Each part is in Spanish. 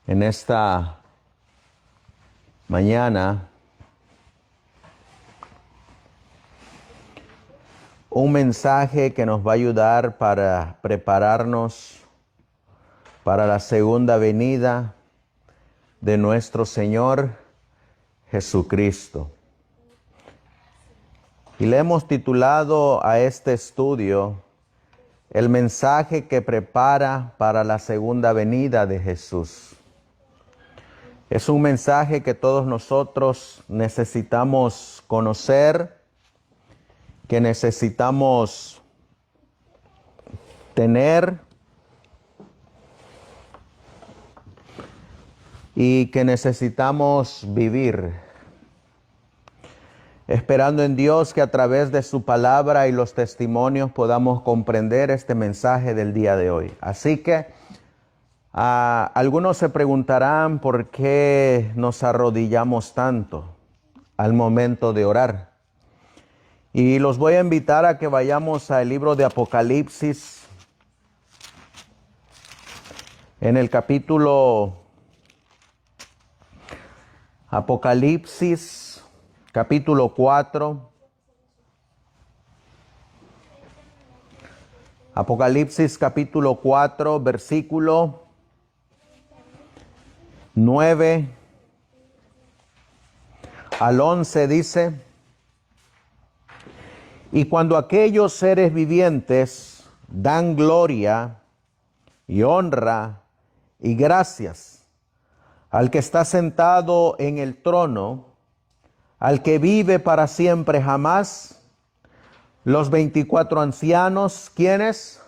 En esta mañana, un mensaje que nos va a ayudar para prepararnos para la segunda venida de nuestro Señor Jesucristo. Y le hemos titulado a este estudio el mensaje que prepara para la segunda venida de Jesús. Es un mensaje que todos nosotros necesitamos conocer, que necesitamos tener y que necesitamos vivir, esperando en Dios que a través de su palabra y los testimonios podamos comprender este mensaje del día de hoy. Así que algunos se preguntarán por qué nos arrodillamos tanto al momento de orar. Y los voy a invitar a que vayamos al libro de Apocalipsis, en el capítulo Apocalipsis, capítulo 4. Apocalipsis, capítulo 4, versículo 9 al 11 dice: Y cuando aquellos seres vivientes dan gloria y honra y gracias al que está sentado en el trono, al que vive para siempre jamás, los 24 ancianos, ¿quiénes?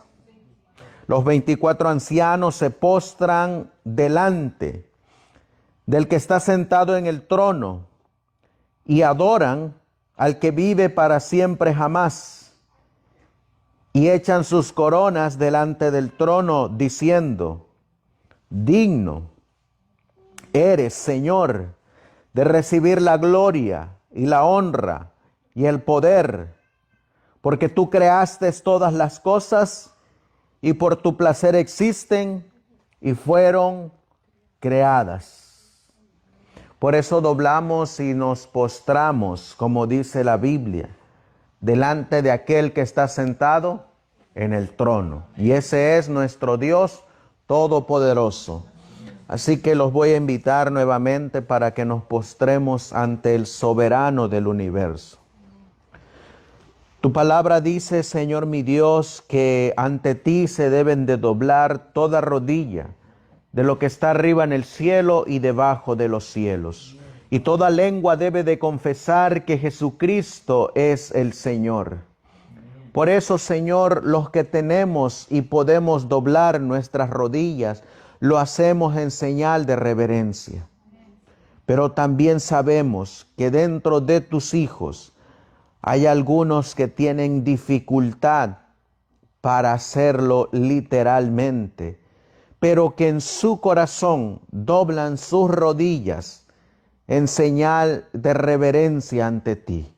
Los 24 ancianos se postran delante del que está sentado en el trono y adoran al que vive para siempre jamás, y echan sus coronas delante del trono diciendo: Digno eres, Señor, de recibir la gloria y la honra y el poder, porque tú creaste todas las cosas y por tu placer existen y fueron creadas. Por eso doblamos y nos postramos, como dice la Biblia, delante de aquel que está sentado en el trono. Y ese es nuestro Dios Todopoderoso. Así que los voy a invitar nuevamente para que nos postremos ante el soberano del universo. Tu palabra dice, Señor mi Dios, que ante ti se deben de doblar toda rodilla, de lo que está arriba en el cielo y debajo de los cielos. Y toda lengua debe de confesar que Jesucristo es el Señor. Por eso, Señor, los que tenemos y podemos doblar nuestras rodillas, lo hacemos en señal de reverencia. Pero también sabemos que dentro de tus hijos hay algunos que tienen dificultad para hacerlo literalmente, pero que en su corazón doblan sus rodillas en señal de reverencia ante ti.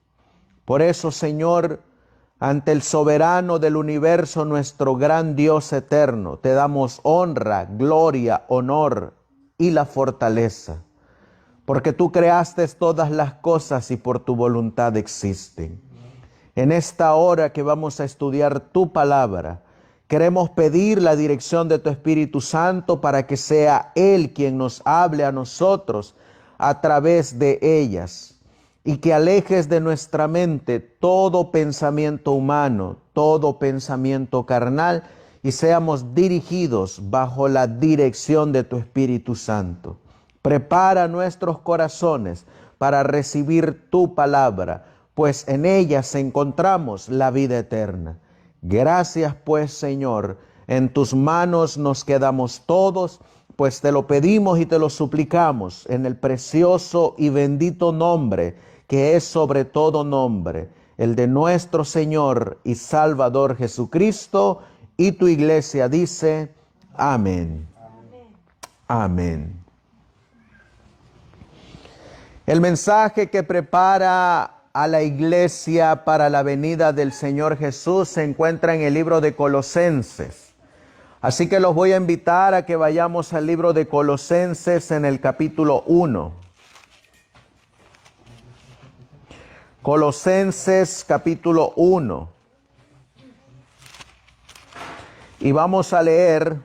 Por eso, Señor, ante el soberano del universo, nuestro gran Dios eterno, te damos honra, gloria, honor y la fortaleza, porque tú creaste todas las cosas y por tu voluntad existen. En esta hora que vamos a estudiar tu palabra, queremos pedir la dirección de tu Espíritu Santo para que sea Él quien nos hable a nosotros a través de ellas, y que alejes de nuestra mente todo pensamiento humano, todo pensamiento carnal, y seamos dirigidos bajo la dirección de tu Espíritu Santo. Prepara nuestros corazones para recibir tu palabra, pues en ellas encontramos la vida eterna. Gracias pues, Señor, en tus manos nos quedamos todos, pues te lo pedimos y te lo suplicamos en el precioso y bendito nombre que es sobre todo nombre, el de nuestro Señor y Salvador Jesucristo, y tu iglesia dice, amén. Amén. El mensaje que prepara a la iglesia para la venida del Señor Jesús se encuentra en el libro de Colosenses. Así que los voy a invitar a que vayamos al libro de Colosenses en el capítulo 1. Colosenses capítulo 1. Y vamos a leer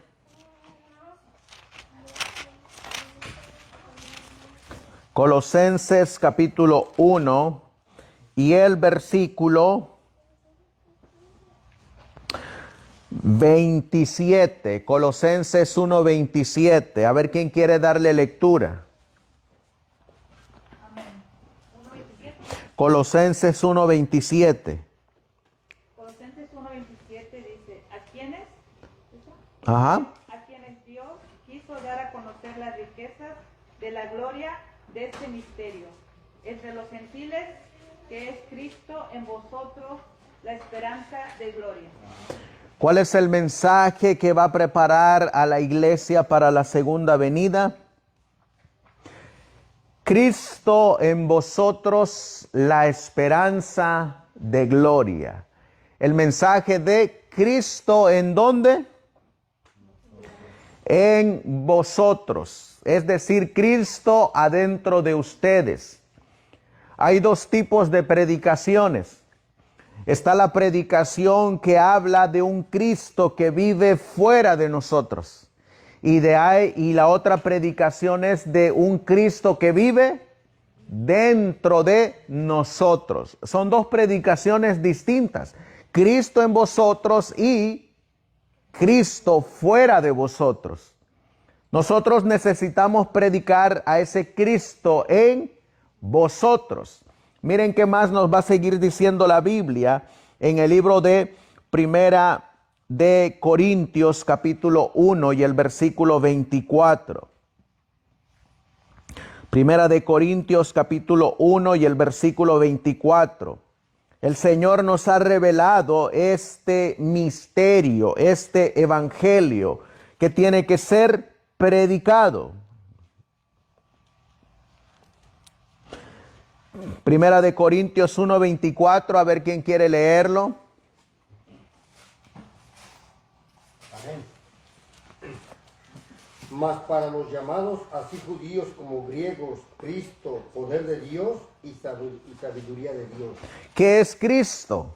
Colosenses capítulo 1 y el versículo 27. Colosenses 1:27. A ver quién quiere darle lectura. Colosenses 1:27. Colosenses 1:27 dice, ¿a quiénes? Ajá. A quienes Dios quiso dar a conocer las riquezas de la gloria de este misterio, entre los gentiles, que es Cristo en vosotros, la esperanza de gloria. ¿Cuál es el mensaje que va a preparar a la iglesia para la segunda venida? Cristo en vosotros, la esperanza de gloria. El mensaje de Cristo, ¿en dónde? En vosotros. Es decir, Cristo adentro de ustedes. Hay dos tipos de predicaciones. Está la predicación que habla de un Cristo que vive fuera de nosotros. Y la otra predicación es de un Cristo que vive dentro de nosotros. Son dos predicaciones distintas. Cristo en vosotros y Cristo fuera de vosotros. Nosotros necesitamos predicar a ese Cristo en vosotros. Miren qué más nos va a seguir diciendo la Biblia en el libro de Primera de Corintios capítulo 1 y el versículo 24. Primera de Corintios capítulo 1 y el versículo 24. El Señor nos ha revelado este misterio, este evangelio que tiene que ser predicado. Primera de Corintios 1:24, a ver quién quiere leerlo. Amén. Mas para los llamados, así judíos como griegos, Cristo, poder de Dios y sabiduría de Dios. ¿Qué es Cristo?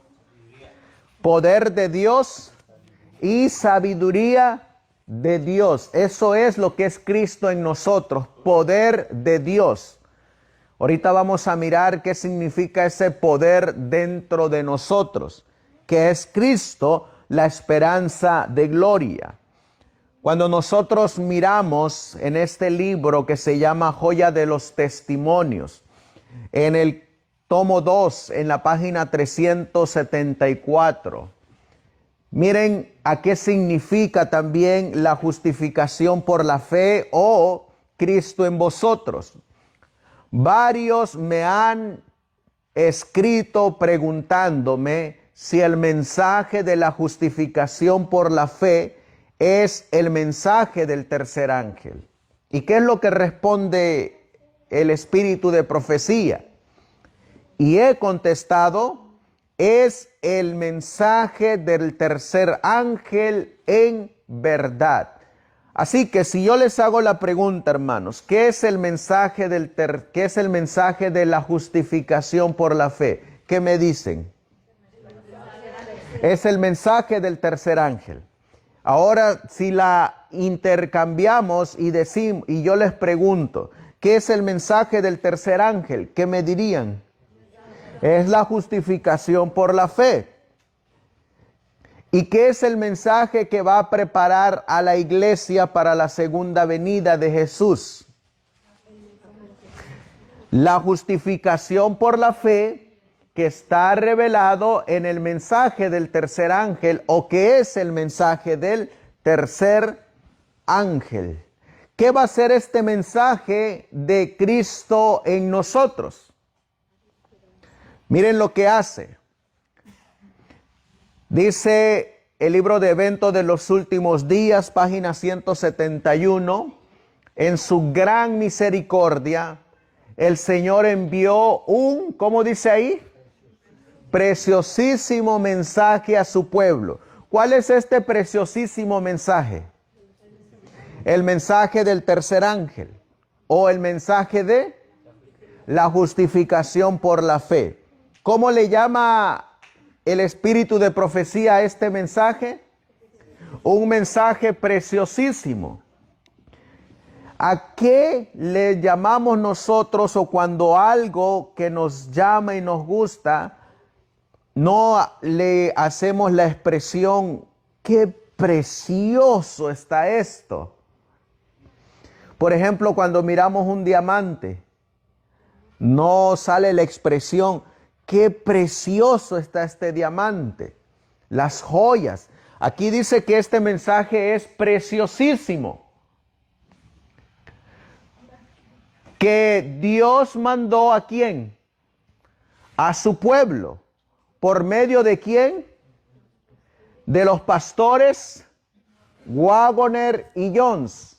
Poder de Dios y sabiduría de Dios. Eso es lo que es Cristo en nosotros, poder de Dios. Ahorita vamos a mirar qué significa ese poder dentro de nosotros, que es Cristo, la esperanza de gloria. Cuando nosotros miramos en este libro que se llama Joya de los Testimonios, en el tomo 2, en la página 374, miren a qué significa también la justificación por la fe o Cristo en vosotros. Varios me han escrito preguntándome si el mensaje de la justificación por la fe es el mensaje del tercer ángel. ¿Y qué es lo que responde el espíritu de profecía? Y he contestado, es el mensaje del tercer ángel en verdad. Así que si yo les hago la pregunta, hermanos, ¿qué es el mensaje qué es el mensaje de la justificación por la fe? ¿Qué me dicen? Es el mensaje del tercer ángel. Ahora, si la intercambiamos y yo les pregunto, ¿qué es el mensaje del tercer ángel? ¿Qué me dirían? Es la justificación por la fe. ¿Y qué es el mensaje que va a preparar a la iglesia para la segunda venida de Jesús? La justificación por la fe que está revelado en el mensaje del tercer ángel, o que es el mensaje del tercer ángel. ¿Qué va a ser este mensaje de Cristo en nosotros? Miren lo que hace. Dice el libro de Eventos de los Últimos Días, página 171, en su gran misericordia, el Señor envió ¿cómo dice ahí? Preciosísimo mensaje a su pueblo. ¿Cuál es este preciosísimo mensaje? El mensaje del tercer ángel o el mensaje de la justificación por la fe. ¿Cómo le llama el espíritu de profecía a este mensaje? Un mensaje preciosísimo. ¿A qué le llamamos nosotros o cuando algo que nos llama y nos gusta, no le hacemos la expresión, qué precioso está esto? Por ejemplo, cuando miramos un diamante, no sale la expresión, qué precioso está este diamante. Las joyas. Aquí dice que este mensaje es preciosísimo. Que Dios mandó ¿a quién? A su pueblo. ¿Por medio de quién? De los pastores Waggoner y Jones.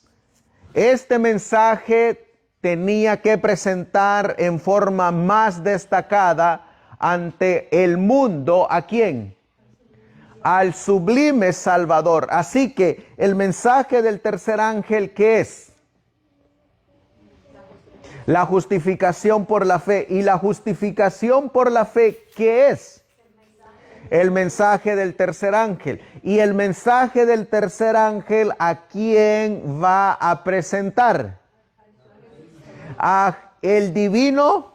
Este mensaje tenía que presentar en forma más destacada ante el mundo ¿a quién? Al sublime Salvador. Así que el mensaje del tercer ángel, ¿qué es? La justificación por la fe. ¿Y la justificación por la fe qué es? El mensaje del tercer ángel. ¿Y el mensaje del tercer ángel a quién va a presentar? A el divino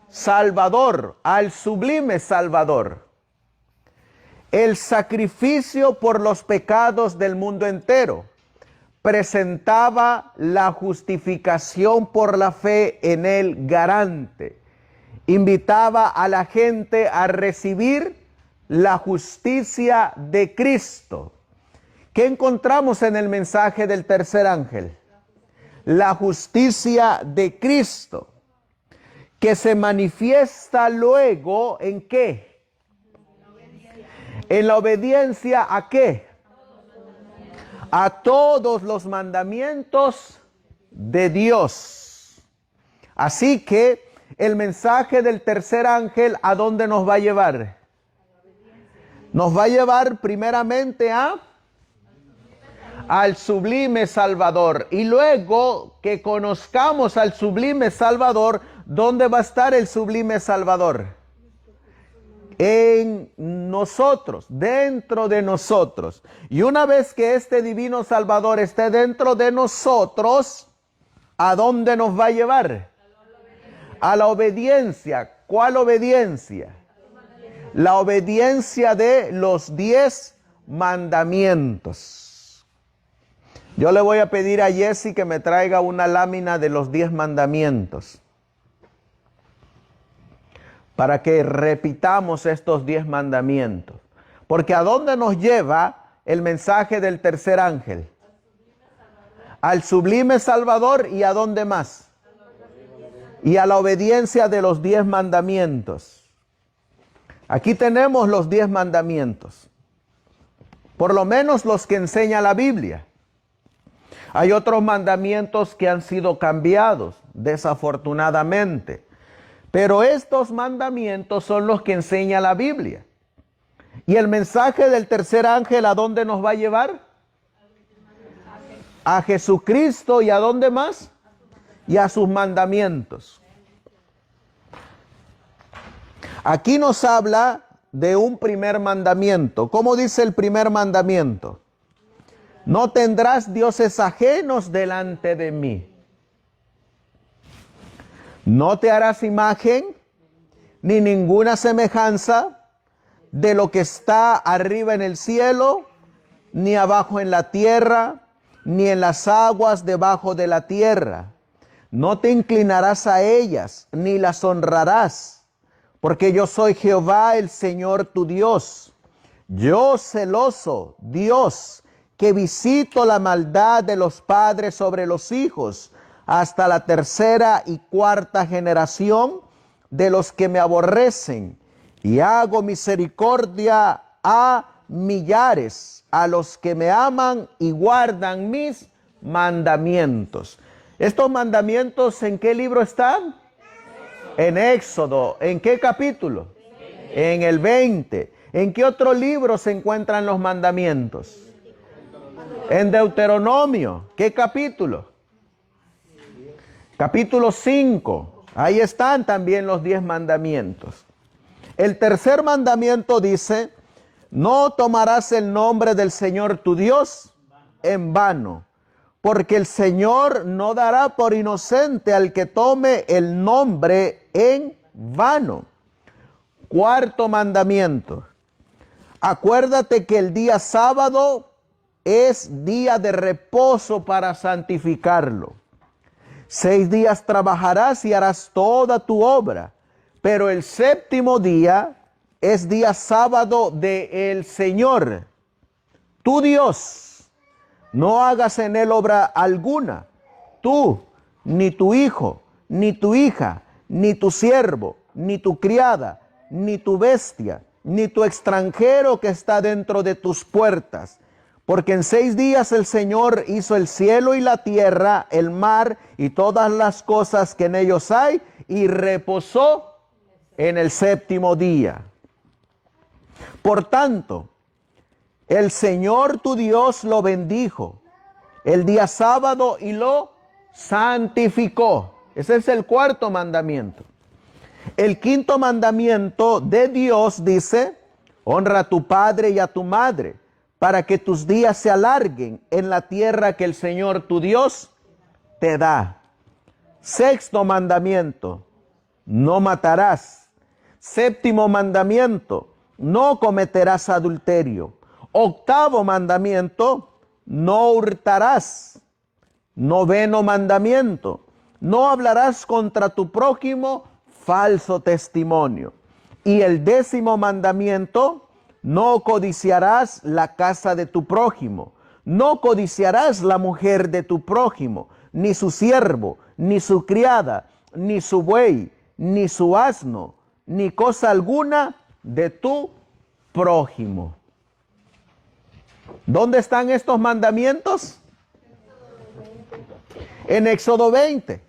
Salvador, al sublime Salvador. El sacrificio por los pecados del mundo entero presentaba la justificación por la fe en el garante. Invitaba a la gente a recibir la justicia de Cristo. ¿Qué encontramos en el mensaje del tercer ángel? La justicia de Cristo, que se manifiesta luego ¿en qué? En la obediencia ¿a qué? A todos los mandamientos de Dios. Así que el mensaje del tercer ángel, ¿a dónde nos va a llevar? Nos va a llevar primeramente al sublime Salvador. Y luego que conozcamos al sublime Salvador, ¿dónde va a estar el sublime Salvador? En nosotros, dentro de nosotros. Y una vez que este divino Salvador esté dentro de nosotros, ¿a dónde nos va a llevar? A la obediencia. ¿Cuál obediencia? La obediencia de los 10 mandamientos. Yo le voy a pedir a Jesse que me traiga una lámina de los 10 mandamientos, para que repitamos estos 10 mandamientos. Porque ¿a dónde nos lleva el mensaje del tercer ángel? Al sublime Salvador. ¿Y a dónde más? Y a la obediencia de los 10 mandamientos. Aquí tenemos los 10 mandamientos. Por lo menos los que enseña la Biblia. Hay otros mandamientos que han sido cambiados, desafortunadamente. Pero estos mandamientos son los que enseña la Biblia. Y el mensaje del tercer ángel, ¿a dónde nos va a llevar? A Jesucristo. ¿Y a dónde más? Y a sus mandamientos. Aquí nos habla de un primer mandamiento. ¿Cómo dice el primer mandamiento? No tendrás dioses ajenos delante de mí. No te harás imagen ni ninguna semejanza de lo que está arriba en el cielo, ni abajo en la tierra, ni en las aguas debajo de la tierra. No te inclinarás a ellas, ni las honrarás, porque yo soy Jehová el Señor tu Dios. Yo celoso, Dios, que visito la maldad de los padres sobre los hijos, hasta la tercera y cuarta generación de los que me aborrecen, y hago misericordia a millares, a los que me aman y guardan mis mandamientos. ¿Estos mandamientos en qué libro están? En Éxodo. ¿En qué capítulo? En el 20. ¿En qué otro libro se encuentran los mandamientos? En Deuteronomio. ¿Qué capítulo? Capítulo 5. Ahí están también los 10 mandamientos. El tercer mandamiento dice: no tomarás el nombre del Señor tu Dios en vano, porque el Señor no dará por inocente al que tome el nombre en vano. Cuarto mandamiento: acuérdate que el día sábado es día de reposo para santificarlo. 6 días trabajarás y harás toda tu obra, pero el séptimo día es día sábado del Señor, tu Dios. No hagas en él obra alguna, tú, ni tu hijo, ni tu hija, ni tu siervo, ni tu criada, ni tu bestia, ni tu extranjero que está dentro de tus puertas. Porque en 6 días el Señor hizo el cielo y la tierra, el mar y todas las cosas que en ellos hay, y reposó en el séptimo día. Por tanto, el Señor tu Dios lo bendijo el día sábado y lo santificó. Ese es el cuarto mandamiento. El quinto mandamiento de Dios dice: honra a tu padre y a tu madre, para que tus días se alarguen en la tierra que el Señor tu Dios te da. Sexto mandamiento: no matarás. Séptimo mandamiento: no cometerás adulterio. Octavo mandamiento: no hurtarás. Noveno mandamiento: no hablarás contra tu prójimo falso testimonio. Y el 10º mandamiento: no codiciarás la casa de tu prójimo. No codiciarás la mujer de tu prójimo, ni su siervo, ni su criada, ni su buey, ni su asno, ni cosa alguna de tu prójimo. ¿Dónde están estos mandamientos? En Éxodo 20.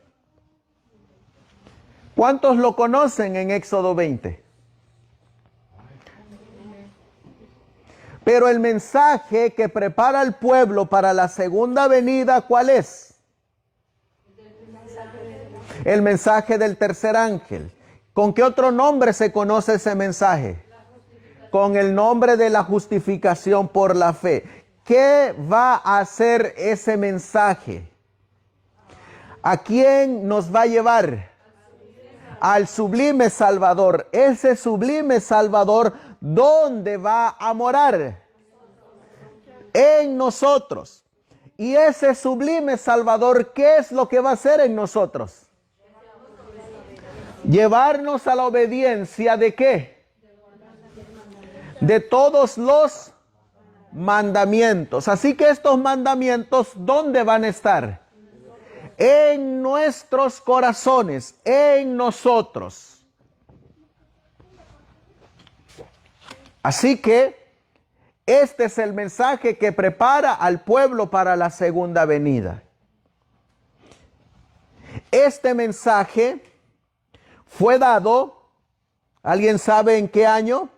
¿Cuántos lo conocen en Éxodo 20? Pero el mensaje que prepara al pueblo para la segunda venida, ¿cuál es? El mensaje del tercer ángel. ¿Con qué otro nombre se conoce ese mensaje? Con el nombre de la justificación por la fe. ¿Qué va a hacer ese mensaje? ¿A quién nos va a llevar? Al sublime Salvador. Ese sublime Salvador, ¿dónde va a morar? En nosotros. Y ese sublime Salvador, ¿qué es lo que va a hacer en nosotros? Llevarnos a la obediencia ¿de qué? De todos los mandamientos. Así que estos mandamientos, ¿dónde van a estar? En nuestros corazones, en nosotros. Así que este es el mensaje que prepara al pueblo para la segunda venida. Este mensaje fue dado, ¿alguien sabe en qué año?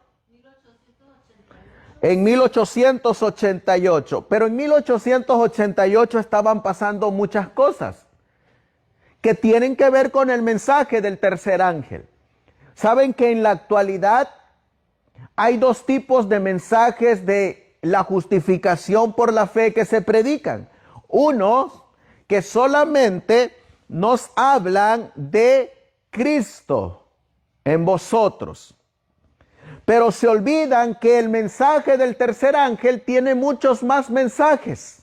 En 1888. Pero en 1888 estaban pasando muchas cosas que tienen que ver con el mensaje del tercer ángel. ¿Saben que en la actualidad hay 2 tipos de mensajes de la justificación por la fe que se predican? Uno, que solamente nos hablan de Cristo en vosotros. Pero se olvidan que el mensaje del tercer ángel tiene muchos más mensajes.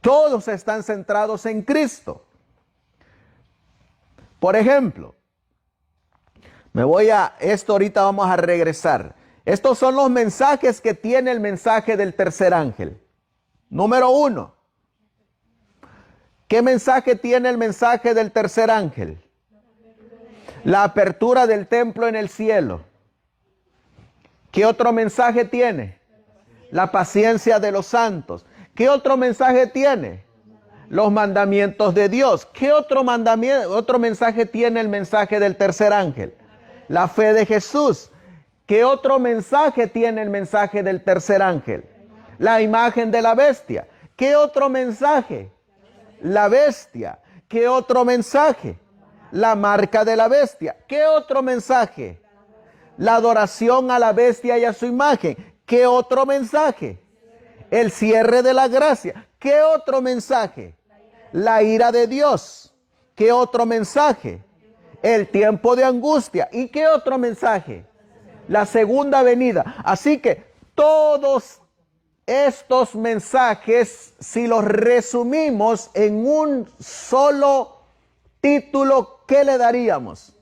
Todos están centrados en Cristo. Por ejemplo, esto ahorita vamos a regresar. Estos son los mensajes que tiene el mensaje del tercer ángel. Número 1. ¿Qué mensaje tiene el mensaje del tercer ángel? La apertura del templo en el cielo. ¿Qué otro mensaje tiene? La paciencia de los santos. ¿Qué otro mensaje tiene? Los mandamientos de Dios. ¿Qué otro mensaje tiene el mensaje del tercer ángel? La fe de Jesús. ¿qué otro mensaje tiene el mensaje del tercer ángel? La imagen de la bestia. ¿Qué otro mensaje? La bestia. ¿Qué otro mensaje? La marca de la bestia. ¿Qué otro mensaje? La adoración a la bestia y a su imagen. ¿Qué otro mensaje? El cierre de la gracia. ¿Qué otro mensaje? La ira de Dios. ¿Qué otro mensaje? El tiempo de angustia. ¿Y qué otro mensaje? La segunda venida. Así que todos estos mensajes, si los resumimos en un solo título, ¿qué le daríamos?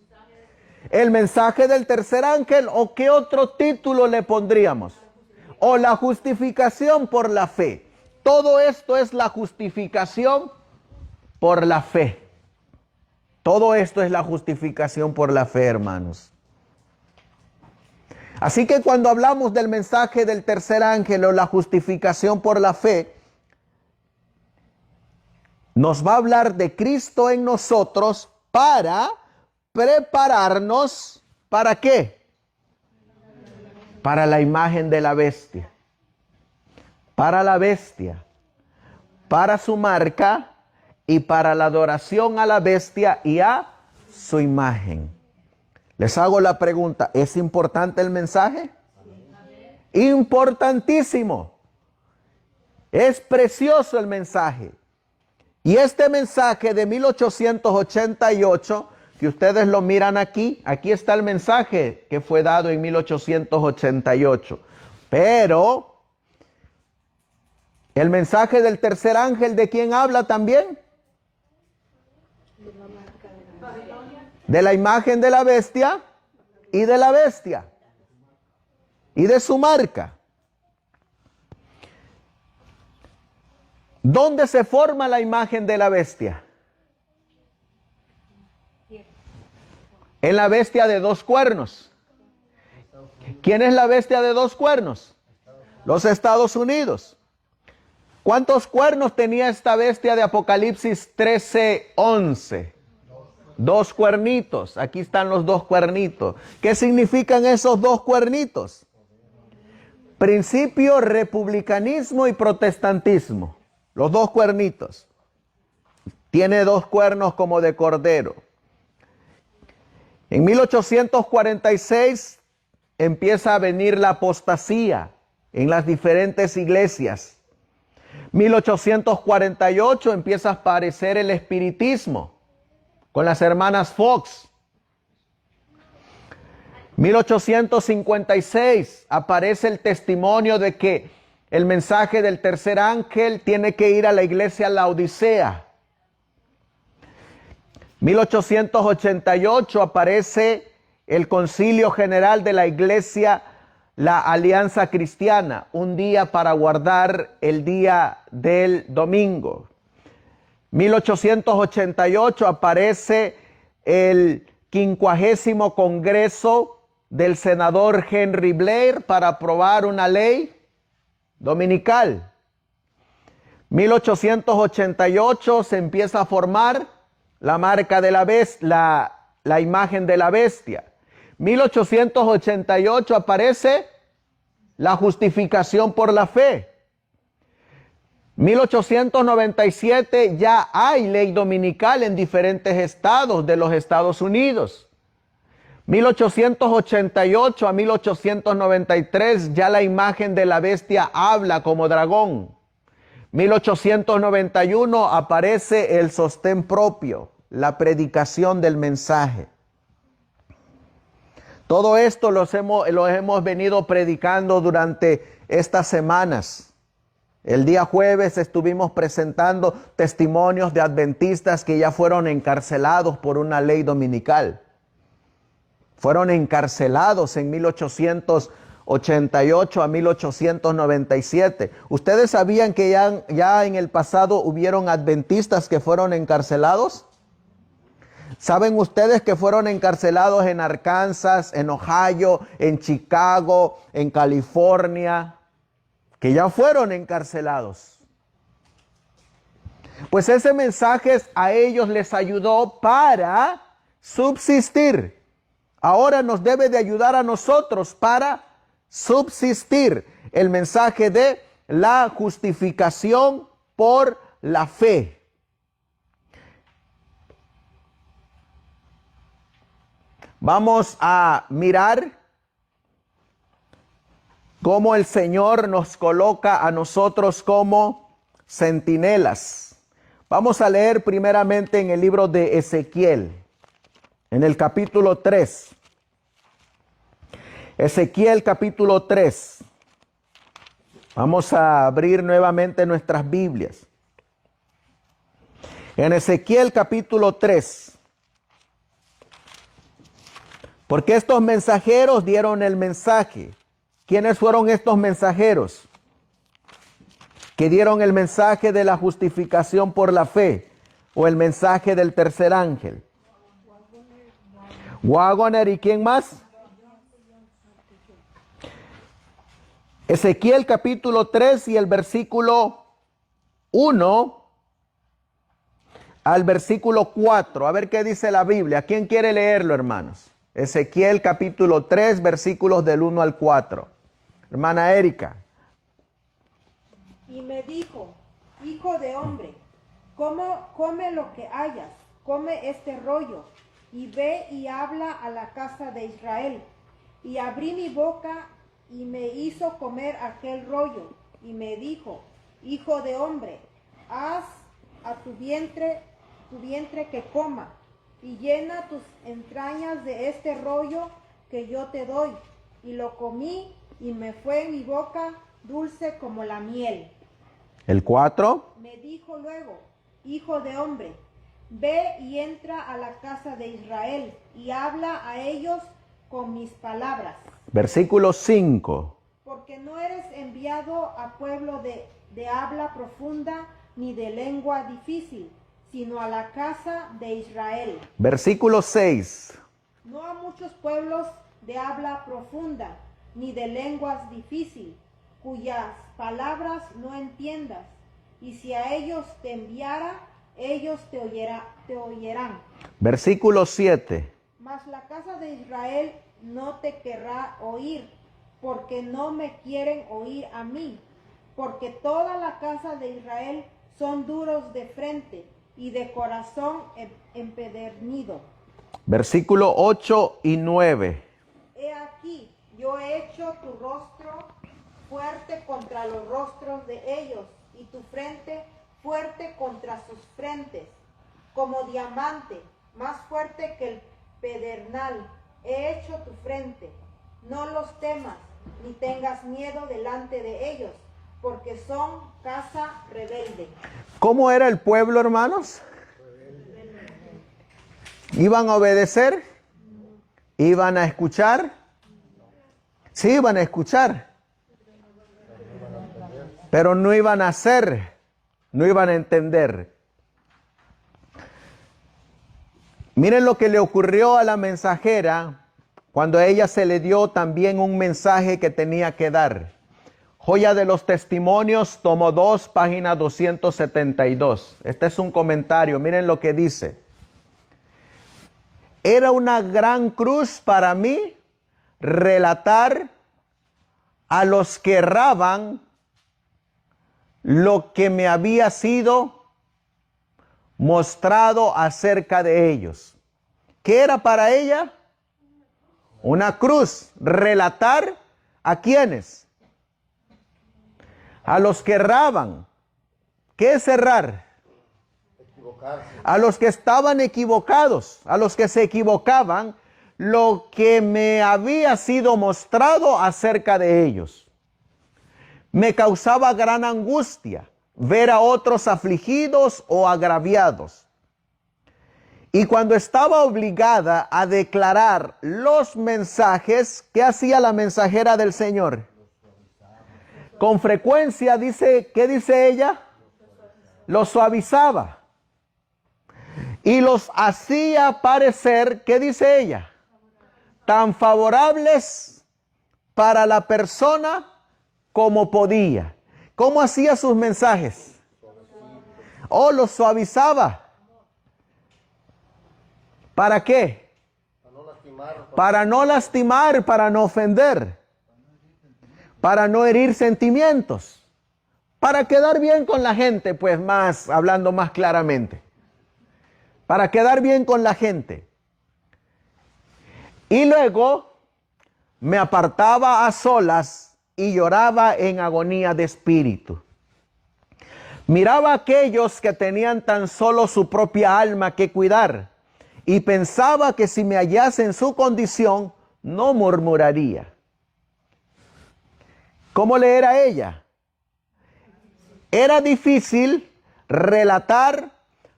¿El mensaje del tercer ángel o qué otro título le pondríamos? O la justificación por la fe. Todo esto es la justificación por la fe. Todo esto es la justificación por la fe, hermanos. Así que cuando hablamos del mensaje del tercer ángel o la justificación por la fe, nos va a hablar de Cristo en nosotros para prepararnos, ¿para qué? Para la imagen de la bestia. Para la bestia, para su marca y para la adoración a la bestia y a su imagen. Les hago la pregunta, ¿es importante el mensaje? Importantísimo. Es precioso el mensaje. Y este mensaje de 1888, que ustedes lo miran aquí está el mensaje que fue dado en 1888. Pero el mensaje del tercer ángel, ¿de quién habla también? De la imagen de la bestia y de la bestia y de su marca. ¿Dónde se forma la imagen de la bestia? En la bestia de dos cuernos. ¿Quién es la bestia de dos cuernos? Los Estados Unidos. ¿Cuántos cuernos tenía esta bestia de Apocalipsis 13:11? Dos cuernitos. Aquí están los dos cuernitos. ¿Qué significan esos dos cuernitos? Principio, republicanismo y protestantismo. Los dos cuernitos. Tiene dos cuernos como de cordero. En 1846 empieza a venir la apostasía en las diferentes iglesias. 1848 empieza a aparecer el espiritismo con las hermanas Fox. 1856 aparece el testimonio de que el mensaje del tercer ángel tiene que ir a la iglesia Laodicea. 1888 aparece el Concilio General de la Iglesia, la Alianza Cristiana, un día para guardar el día del domingo. 1888 aparece el 50º Congreso del senador Henry Blair para aprobar una ley dominical. 1888 se empieza a formar la marca de la bestia, la imagen de la bestia. 1888 aparece la justificación por la fe. 1897 ya hay ley dominical en diferentes estados de los Estados Unidos. 1888 a 1893 ya la imagen de la bestia habla como dragón. 1891 aparece el sostén propio, la predicación del mensaje. Todo esto lo hemos venido predicando durante estas semanas. El día jueves estuvimos presentando testimonios de adventistas que ya fueron encarcelados por una ley dominical. Fueron encarcelados en 1888 a 1897. ¿Ustedes sabían que ya en el pasado hubieron adventistas que fueron encarcelados? ¿Saben ustedes que fueron encarcelados en Arkansas, en Ohio, en Chicago, en California? Que ya fueron encarcelados. Pues ese mensaje a ellos les ayudó para subsistir. ahora nos debe de ayudar a nosotros para subsistir. El mensaje de la justificación por la fe. Vamos a mirar cómo el Señor nos coloca a nosotros como centinelas. Vamos a leer primeramente en el libro de Ezequiel, en el capítulo 3. Ezequiel capítulo 3. Vamos a abrir nuevamente nuestras Biblias. En Ezequiel capítulo 3. Porque estos mensajeros dieron el mensaje. ¿Quiénes fueron estos mensajeros que dieron el mensaje de la justificación por la fe o el mensaje del tercer ángel? Wagoner, ¿y quién más? Ezequiel capítulo 3 y el versículo 1 al versículo 4. A ver qué dice la Biblia. ¿Quién quiere leerlo, hermanos? Ezequiel capítulo 3, versículos del 1 al 4. Hermana Erika. Y me dijo, hijo de hombre, come lo que hayas, come este rollo, y ve y habla a la casa de Israel. Y abrí mi boca y me hizo comer aquel rollo, y me dijo, hijo de hombre, haz a tu vientre que coma, y llena tus entrañas de este rollo que yo te doy. Y lo comí, y me fue en mi boca dulce como la miel. El 4. Me dijo luego, hijo de hombre, ve y entra a la casa de Israel, y habla a ellos con mis palabras. Versículo 5. Porque no eres enviado a pueblo de habla profunda, ni de lengua difícil, sino a la casa de Israel. Versículo 6. No a muchos pueblos de habla profunda, ni de lenguas difícil, cuyas palabras no entiendas. Y si a ellos te enviara, ellos te oirán. Versículo 7. Mas la casa de Israel no te querrá oír, porque no me quieren oír a mí, porque toda la casa de Israel son duros de frente y de corazón empedernido. Versículo 8 y 9. He aquí, yo he hecho tu rostro fuerte contra los rostros de ellos, y tu frente fuerte contra sus frentes, como diamante, más fuerte que el pedernal. He hecho tu frente. No los temas, ni tengas miedo delante de ellos, porque son casa rebelde. ¿Cómo era el pueblo, hermanos? ¿Iban a obedecer? ¿Iban a escuchar? Sí, iban a escuchar. Pero no iban a hacer, no iban a entender. Miren lo que le ocurrió a la mensajera cuando a ella se le dio también un mensaje que tenía que dar. Joya de los Testimonios, tomo 2, página 272. Este es un comentario, miren lo que dice. Era una gran cruz para mí relatar a los que erraban lo que me había sido mostrado acerca de ellos. ¿Qué era para ella? Una cruz. Relatar a quiénes. A los que erraban. ¿Qué es errar? Equivocarse. A los que estaban equivocados, a los que se equivocaban, lo que me había sido mostrado acerca de ellos. Me causaba gran angustia ver a otros afligidos o agraviados. Y cuando estaba obligada a declarar los mensajes, ¿qué hacía la mensajera del Señor? Con frecuencia dice, ¿qué dice ella? Los suavizaba. Y los hacía parecer, ¿qué dice ella? Tan favorables para la persona como podía. ¿Cómo hacía sus mensajes? Oh, los suavizaba. ¿Para qué? Para no lastimar, para no ofender, para no herir sentimientos, para quedar bien con la gente, pues más, hablando más claramente. Para quedar bien con la gente. Y luego me apartaba a solas y lloraba en agonía de espíritu. Miraba a aquellos que tenían tan solo su propia alma que cuidar y pensaba que si me hallase en su condición, no murmuraría. ¿Cómo le era a ella? Era difícil relatar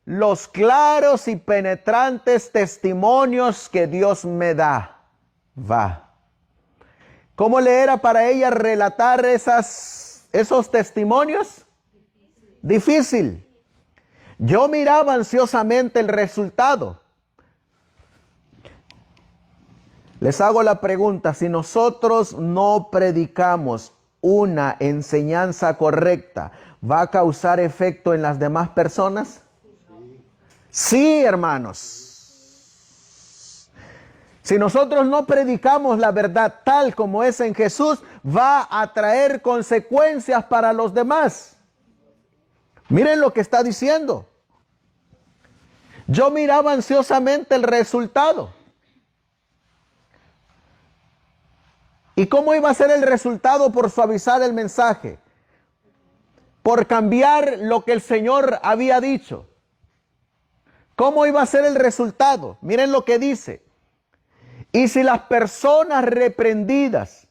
los claros y penetrantes testimonios que Dios me da. ¿Cómo le era para ella relatar esos testimonios? Difícil. Yo miraba ansiosamente el resultado. Les hago la pregunta, si nosotros no predicamos una enseñanza correcta, ¿va a causar efecto en las demás personas? Sí, hermanos. Si nosotros no predicamos la verdad tal como es en Jesús, va a traer consecuencias para los demás. Miren lo que está diciendo. Yo miraba ansiosamente el resultado. ¿Y cómo iba a ser el resultado? Por suavizar el mensaje, por cambiar lo que el Señor había dicho. ¿Cómo iba a ser el resultado? Miren lo que dice. Y si las personas reprendidas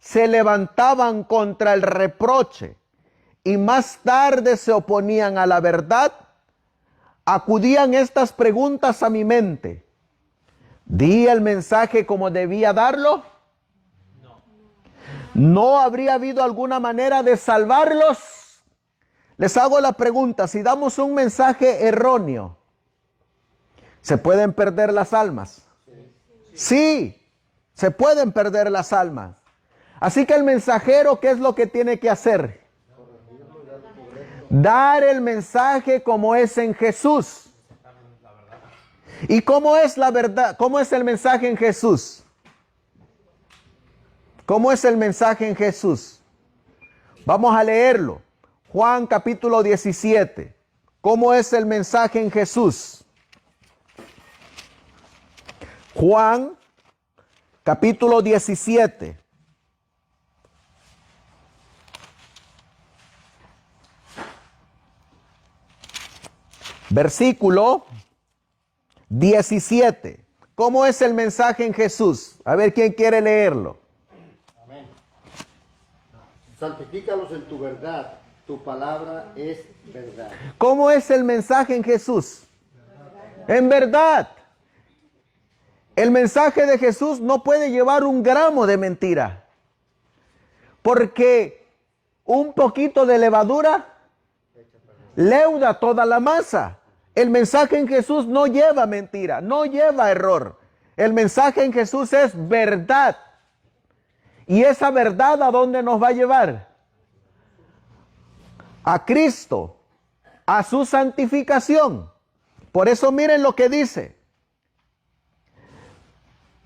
se levantaban contra el reproche y más tarde se oponían a la verdad, acudían estas preguntas a mi mente. ¿Di el mensaje como debía darlo? ¿No habría habido alguna manera de salvarlos? Les hago la pregunta, si damos un mensaje erróneo, ¿se pueden perder las almas? Sí, se pueden perder las almas. Así que el mensajero, ¿qué es lo que tiene que hacer? Dar el mensaje como es en Jesús. ¿Y cómo es la verdad? ¿Cómo es el mensaje en Jesús? ¿Cómo es el mensaje en Jesús? Vamos a leerlo. Juan capítulo 17. ¿Cómo es el mensaje en Jesús? Juan capítulo 17. Versículo 17. ¿Cómo es el mensaje en Jesús? A ver, ¿quién quiere leerlo? Amén. Santifícalos en tu verdad. Tu palabra es verdad. ¿Cómo es el mensaje en Jesús? En verdad. El mensaje de Jesús no puede llevar un gramo de mentira. Porque un poquito de levadura leuda toda la masa. El mensaje en Jesús no lleva mentira, no lleva error. El mensaje en Jesús es verdad. ¿Y esa verdad a dónde nos va a llevar? A Cristo, a su santificación. Por eso miren lo que dice.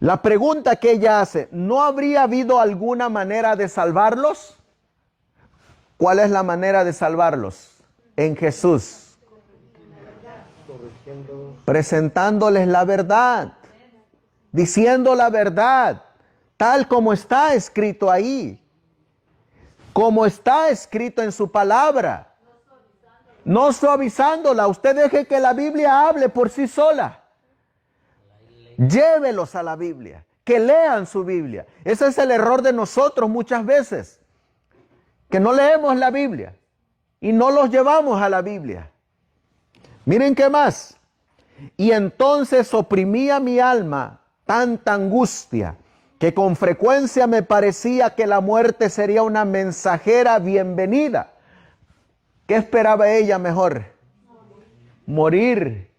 La pregunta que ella hace, ¿no habría habido alguna manera de salvarlos? ¿Cuál es la manera de salvarlos? En Jesús. Presentándoles la verdad. Diciendo la verdad. Tal como está escrito ahí. Como está escrito en su palabra. No suavizándola. Usted deje que la Biblia hable por sí sola. Llévelos a la Biblia. Que lean su Biblia. Ese es el error de nosotros muchas veces. Que no leemos la Biblia. Y no los llevamos a la Biblia. Miren qué más. Y entonces oprimía mi alma tanta angustia que con frecuencia me parecía que la muerte sería una mensajera bienvenida. ¿Qué esperaba ella mejor? Morir.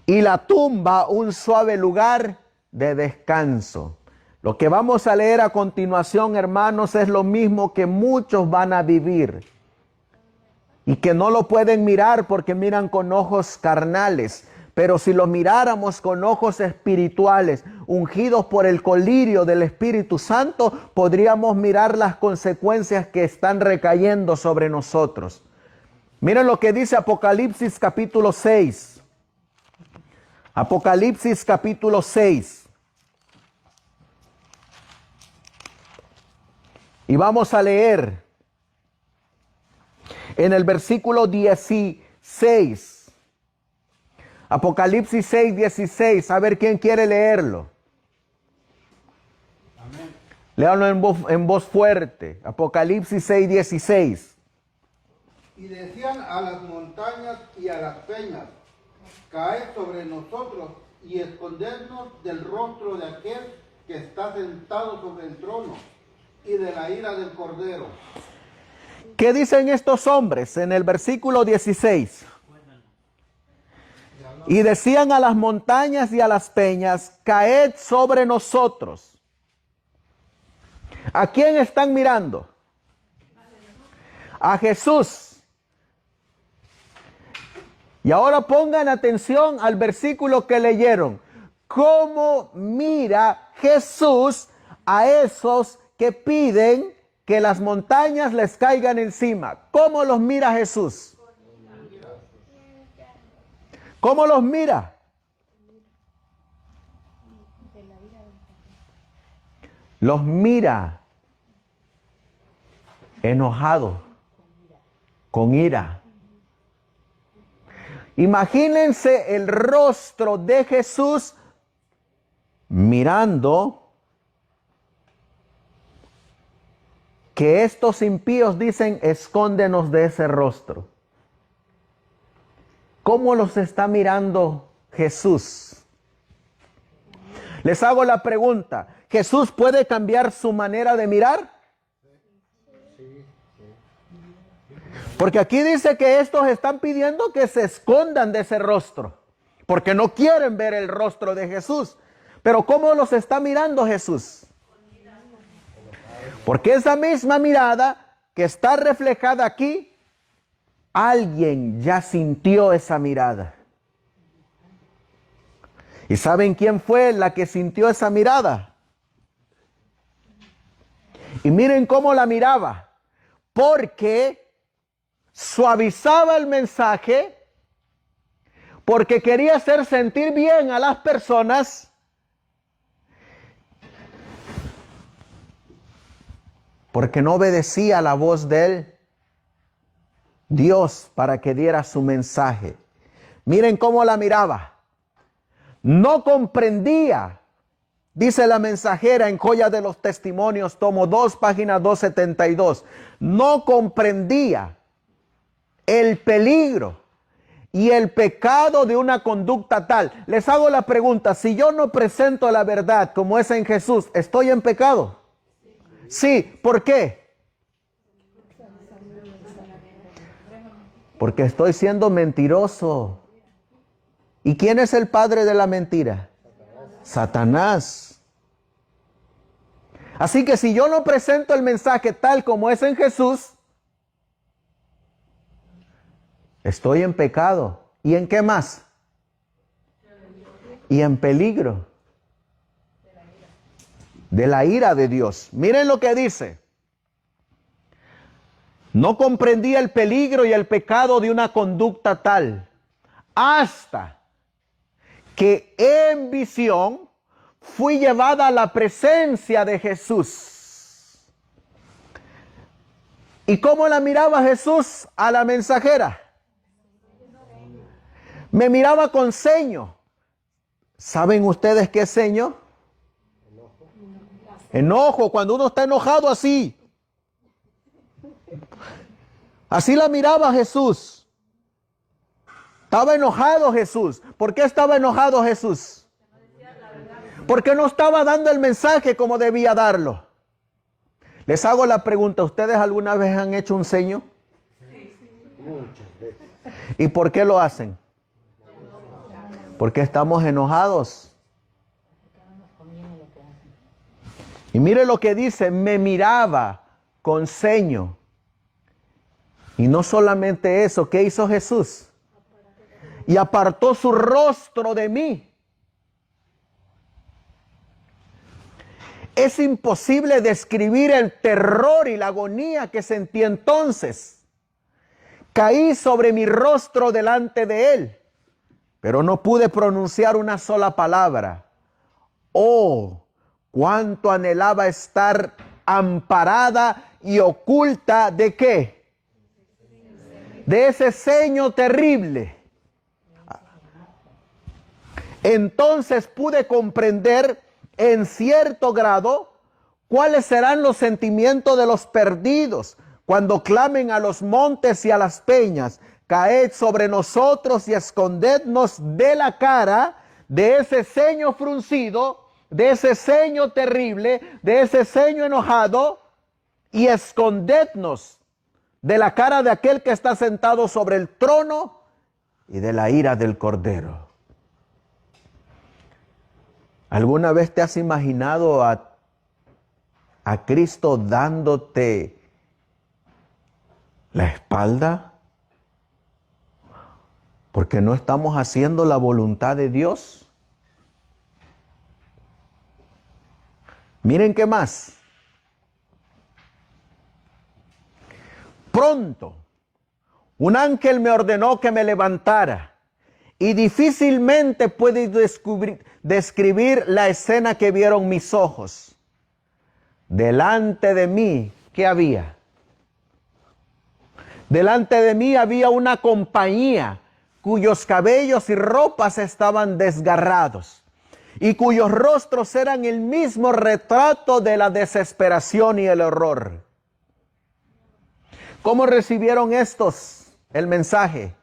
Y la tumba un suave lugar de descanso. Lo que vamos a leer a continuación, hermanos, es lo mismo que muchos van a vivir. Y que no lo pueden mirar porque miran con ojos carnales. Pero si lo miráramos con ojos espirituales, ungidos por el colirio del Espíritu Santo, podríamos mirar las consecuencias que están recayendo sobre nosotros. Miren lo que dice Apocalipsis capítulo 6. Apocalipsis capítulo 6. Y vamos a leer en el versículo 16. Apocalipsis 6, 16. A ver quién quiere leerlo. Amén. Léanlo en voz fuerte. Apocalipsis 6, 16. Y decían a las montañas y a las peñas, caed sobre nosotros y escondernos del rostro de aquel que está sentado sobre el trono y de la ira del Cordero. ¿Qué dicen estos hombres en el versículo 16? Y decían a las montañas y a las peñas, caed sobre nosotros. ¿A quién están mirando? A Jesús. Y ahora pongan atención al versículo que leyeron. ¿Cómo mira Jesús a esos que piden que las montañas les caigan encima? ¿Cómo los mira Jesús? ¿Cómo los mira? Los mira enojado, con ira. Imagínense el rostro de Jesús mirando que estos impíos dicen, escóndenos de ese rostro. ¿Cómo los está mirando Jesús? Les hago la pregunta, ¿Jesús puede cambiar su manera de mirar? Porque aquí dice que estos están pidiendo que se escondan de ese rostro, porque no quieren ver el rostro de Jesús. Pero ¿cómo los está mirando Jesús? Porque esa misma mirada que está reflejada aquí, alguien ya sintió esa mirada. ¿Y saben quién fue la que sintió esa mirada? Y miren cómo la miraba. Porque suavizaba el mensaje, porque quería hacer sentir bien a las personas, porque no obedecía a la voz de él. Dios para que diera su mensaje. Miren cómo la miraba. No comprendía, dice la mensajera en Joya de los Testimonios, tomo 2, página 272. No comprendía el peligro y el pecado de una conducta tal. Les hago la pregunta, si yo no presento la verdad como es en Jesús, ¿estoy en pecado? Sí, ¿por qué? Porque estoy siendo mentiroso. ¿Y quién es el padre de la mentira? Satanás. Así que si yo no presento el mensaje tal como es en Jesús, estoy en pecado. ¿Y en qué más? Y en peligro de la ira de Dios. Miren lo que dice. No comprendía el peligro y el pecado de una conducta tal, hasta que en visión fui llevada a la presencia de Jesús. ¿Y cómo la miraba Jesús a la mensajera? Me miraba con ceño. ¿Saben ustedes qué es ceño? Enojo, cuando uno está enojado así. Así la miraba Jesús. Estaba enojado Jesús. ¿Por qué estaba enojado Jesús? Porque no estaba dando el mensaje como debía darlo. Les hago la pregunta, ¿ustedes alguna vez han hecho un ceño? Muchas veces. ¿Y por qué lo hacen? Porque estamos enojados. Y mire lo que dice, me miraba con ceño. Y no solamente eso, ¿qué hizo Jesús? y apartó su rostro de mí. Es imposible describir el terror y la agonía que sentí entonces. Caí sobre mi rostro delante de él, pero no pude pronunciar una sola palabra. Oh, cuánto anhelaba estar amparada y oculta ¿de qué? De ese ceño terrible. Entonces pude comprender en cierto grado cuáles serán los sentimientos de los perdidos cuando clamen a los montes y a las peñas: caed sobre nosotros y escondednos de la cara de ese ceño fruncido, de ese ceño terrible, de ese ceño enojado, y escondednos de la cara de aquel que está sentado sobre el trono y de la ira del Cordero. ¿Alguna vez te has imaginado a Cristo dándote la espalda? Porque no estamos haciendo la voluntad de Dios. Miren qué más. Pronto, un ángel me ordenó que me levantara, y difícilmente pude describir la escena que vieron mis ojos. Delante de mí, ¿qué había? Delante de mí había una compañía cuyos cabellos y ropas estaban desgarrados y cuyos rostros eran el mismo retrato de la desesperación y el horror. ¿Cómo recibieron estos el mensaje?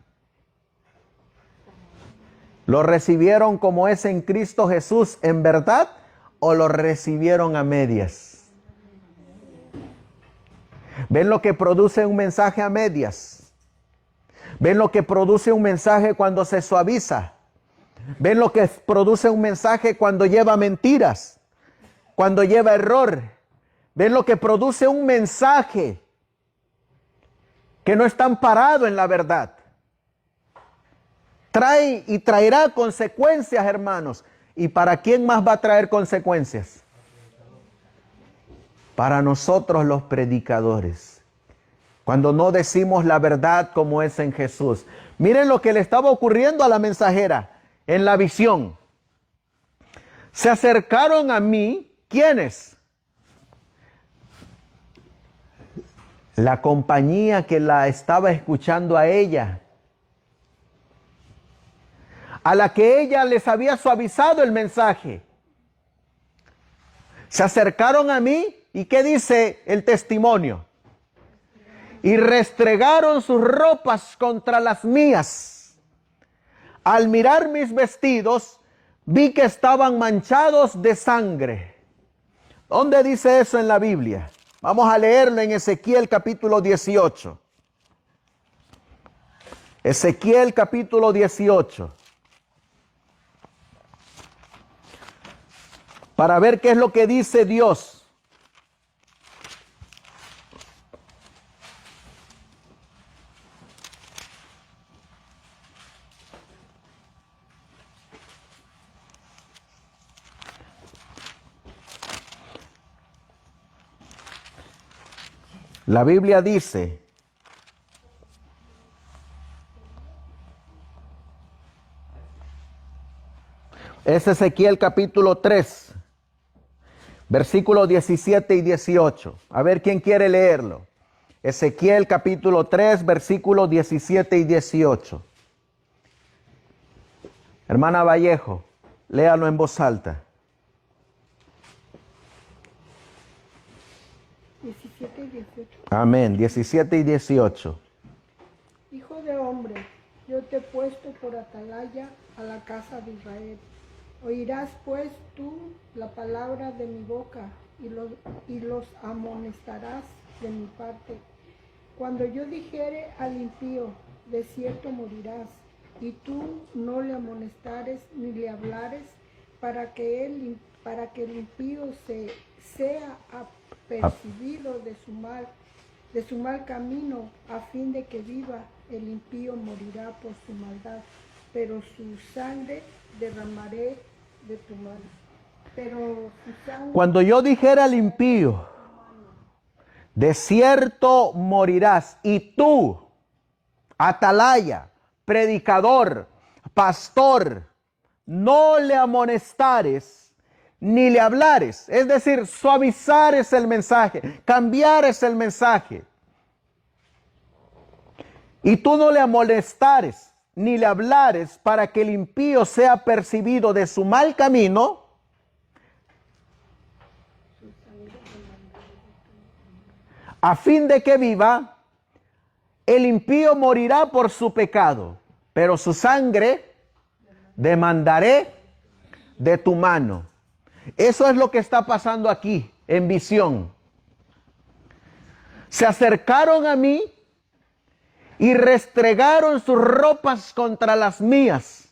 ¿Lo recibieron como es en Cristo Jesús en verdad o lo recibieron a medias? ¿Ven lo que produce un mensaje a medias? ¿Ven lo que produce un mensaje cuando se suaviza? ¿Ven lo que produce un mensaje cuando lleva mentiras? Cuando lleva error. ¿Ven lo que produce un mensaje que no está amparado en la verdad? Trae y traerá consecuencias, hermanos. ¿Y para quién más va a traer consecuencias? Para nosotros los predicadores. Cuando no decimos la verdad como es en Jesús. Miren lo que le estaba ocurriendo a la mensajera en la visión. Se acercaron a mí, ¿quiénes? La compañía que la estaba escuchando a ella, a la que ella les había suavizado el mensaje. Se acercaron a mí, ¿y qué dice el testimonio? Y restregaron sus ropas contra las mías. Al mirar mis vestidos, vi que estaban manchados de sangre. ¿Dónde dice eso en la Biblia? Vamos a leerlo en Ezequiel capítulo 18. Ezequiel capítulo 18. Para ver qué es lo que dice Dios. La Biblia dice, es Ezequiel capítulo 3, versículos 17 y 18. A ver quién quiere leerlo. Ezequiel capítulo 3, versículos 17 y 18. Hermana Vallejo, léalo en voz alta. 17 y 18. Amén, 17 y 18. Hijo de hombre, yo te he puesto por atalaya a la casa de Israel. Oirás pues tú la palabra de mi boca y los amonestarás de mi parte. Cuando yo dijere al impío, de cierto morirás, y tú no le amonestares ni le hablares, para que el impío sea apercibido de su mal camino, a fin de que viva, el impío morirá por su maldad. pero su sangre derramaré de tu mano. Pero su sangre... Cuando yo dijera al impío, de cierto morirás, y tú, atalaya, predicador, pastor, no le amonestares ni le hablares, es decir, suavizares el mensaje, cambiares el mensaje, y tú no le amonestares ni le hablares para que el impío sea percibido de su mal camino, a fin de que viva, el impío morirá por su pecado, pero su sangre demandaré de tu mano. Eso es lo que está pasando aquí en visión. Se acercaron a mí y restregaron sus ropas contra las mías.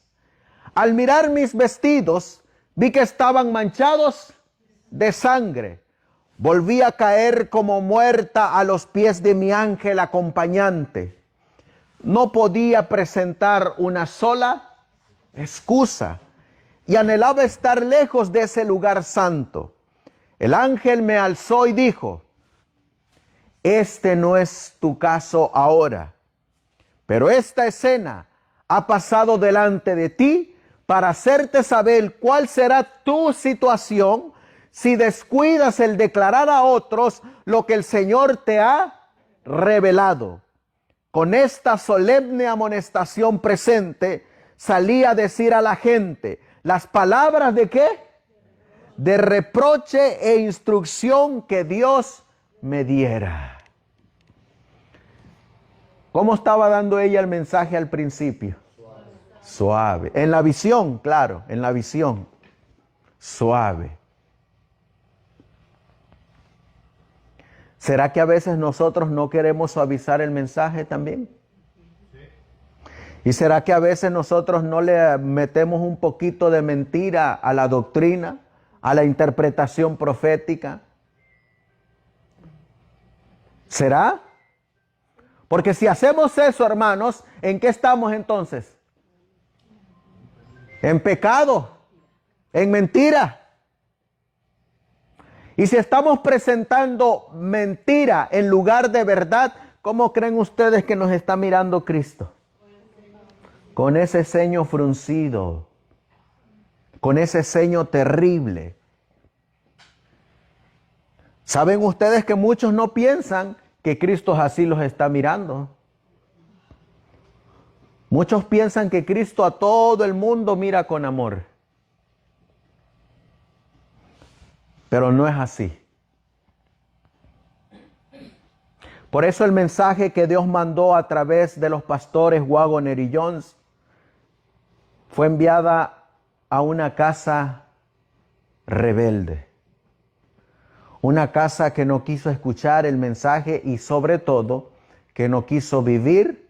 Al mirar mis vestidos, vi que estaban manchados de sangre. Volví a caer como muerta a los pies de mi ángel acompañante. No podía presentar una sola excusa y anhelaba estar lejos de ese lugar santo. El ángel me alzó y dijo: este no es tu caso ahora, pero esta escena ha pasado delante de ti para hacerte saber cuál será tu situación si descuidas el declarar a otros lo que el Señor te ha revelado. Con esta solemne amonestación presente, salí a decir a la gente las palabras de ¿qué? De reproche e instrucción que Dios me diera. ¿Cómo estaba dando ella el mensaje al principio? Suave. En la visión, claro, en la visión. Suave. ¿Será que a veces nosotros no queremos suavizar el mensaje también? ¿Y será que a veces nosotros no le metemos un poquito de mentira a la doctrina, a la interpretación profética? ¿Será? Porque si hacemos eso, hermanos, ¿en qué estamos entonces? En pecado, en mentira. Y si estamos presentando mentira en lugar de verdad, ¿cómo creen ustedes que nos está mirando Cristo? Con ese ceño fruncido, con ese ceño terrible. ¿Saben ustedes que muchos no piensan que Cristo así los está mirando? Muchos piensan que Cristo a todo el mundo mira con amor. Pero no es así. Por eso el mensaje que Dios mandó a través de los pastores Waggoner y Jones fue enviada a una casa rebelde. Una casa que no quiso escuchar el mensaje y sobre todo que no quiso vivir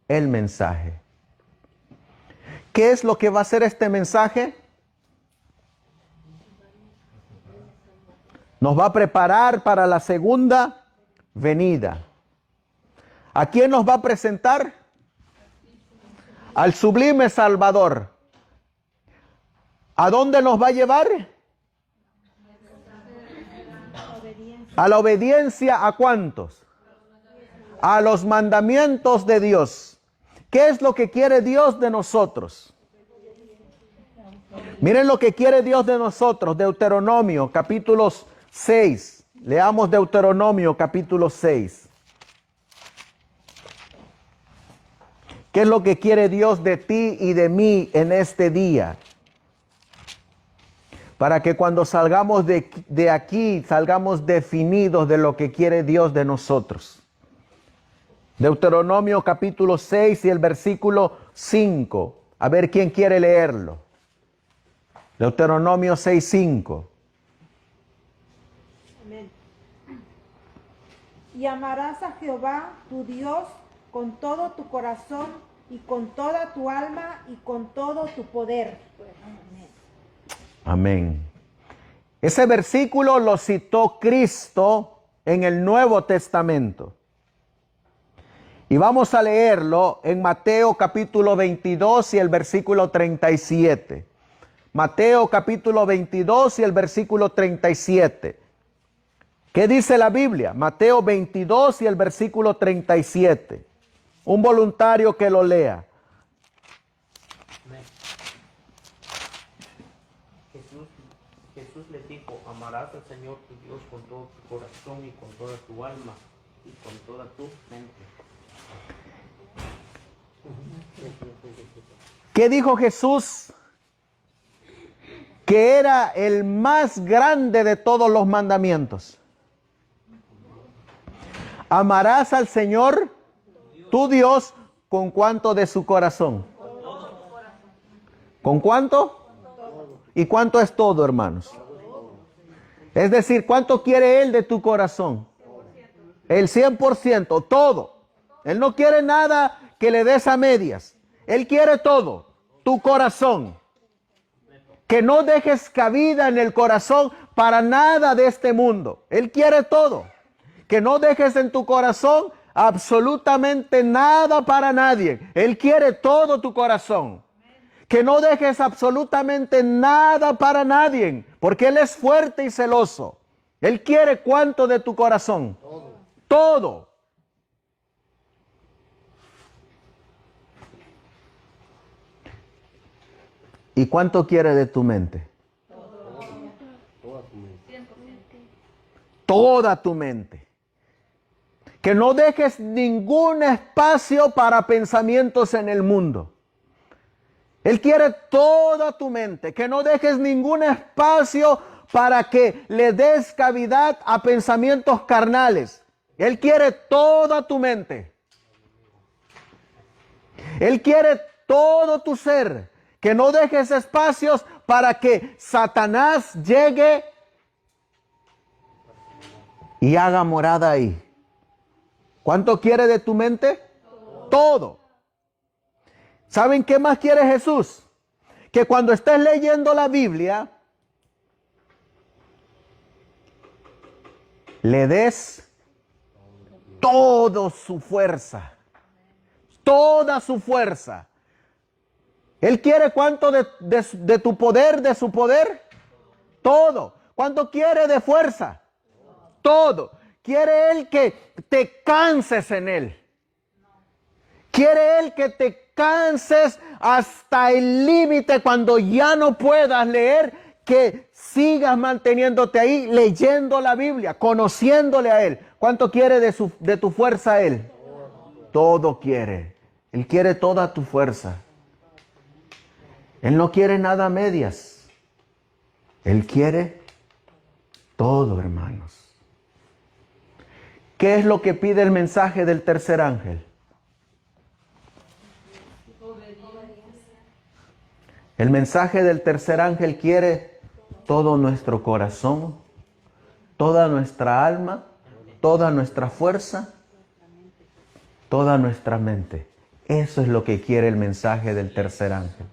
el mensaje. ¿Qué es lo que va a hacer este mensaje? Nos va a preparar para la segunda venida. ¿A quién nos va a presentar? Al sublime Salvador. ¿A dónde nos va a llevar? A la obediencia. ¿A cuántos? A los mandamientos de Dios. ¿Qué es lo que quiere Dios de nosotros? Miren lo que quiere Dios de nosotros. Deuteronomio, capítulos 6. Leamos Deuteronomio capítulo 6. ¿Qué es lo que quiere Dios de ti y de mí en este día? Para que cuando salgamos de aquí, salgamos definidos de lo que quiere Dios de nosotros. Deuteronomio capítulo 6 y el versículo 5. A ver quién quiere leerlo. Deuteronomio 6, 5. Y amarás a Jehová tu Dios con todo tu corazón y con toda tu alma y con todo tu poder. Amén. Ese versículo lo citó Cristo en el Nuevo Testamento. Y vamos a leerlo en Mateo capítulo 22 y el versículo 37. Mateo capítulo 22 y el versículo 37. ¿Qué dice la Biblia? Mateo 22 y el versículo 37. Un voluntario que lo lea. Jesús les dijo, amarás al Señor tu Dios con todo tu corazón y con toda tu alma y con toda tu mente. ¿Qué dijo Jesús? Que era el más grande de todos los mandamientos. Amarás al Señor tu Dios con cuánto de su corazón. ¿Con cuánto? ¿Y cuánto es todo, hermanos? Es decir, ¿cuánto quiere Él de tu corazón? El 100%, todo. Él no quiere nada que le des a medias. Él quiere todo, tu corazón. Que no dejes cabida en el corazón para nada de este mundo. Él quiere todo. Que no dejes en tu corazón absolutamente nada para nadie. Él quiere todo tu corazón. Que no dejes absolutamente nada para nadie, porque Él es fuerte y celoso. Él quiere cuánto de tu corazón. Todo. ¿Y cuánto quiere de tu mente? Toda tu mente. Que no dejes ningún espacio para pensamientos en el mundo. Él quiere toda tu mente, que no dejes ningún espacio para que le des cavidad a pensamientos carnales. Él quiere toda tu mente. Él quiere todo tu ser, que no dejes espacios para que Satanás llegue y haga morada ahí. ¿Cuánto quiere de tu mente? Todo. ¿Saben qué más quiere Jesús? Que cuando estés leyendo la Biblia, le des toda su fuerza. Toda su fuerza. Él quiere cuánto de tu poder, de su poder. Todo. ¿Cuánto quiere de fuerza? Todo. Quiere Él que te canses en Él. Quiere Él que te canses hasta el límite cuando ya no puedas leer, que sigas manteniéndote ahí leyendo la Biblia, conociéndole a Él. ¿Cuánto quiere de tu fuerza Él? Todo quiere. Él quiere toda tu fuerza. Él no quiere nada a medias. Él quiere todo, hermanos. ¿Qué es lo que pide el mensaje del tercer ángel? El mensaje del tercer ángel quiere todo nuestro corazón, toda nuestra alma, toda nuestra fuerza, toda nuestra mente. Eso es lo que quiere el mensaje del tercer ángel.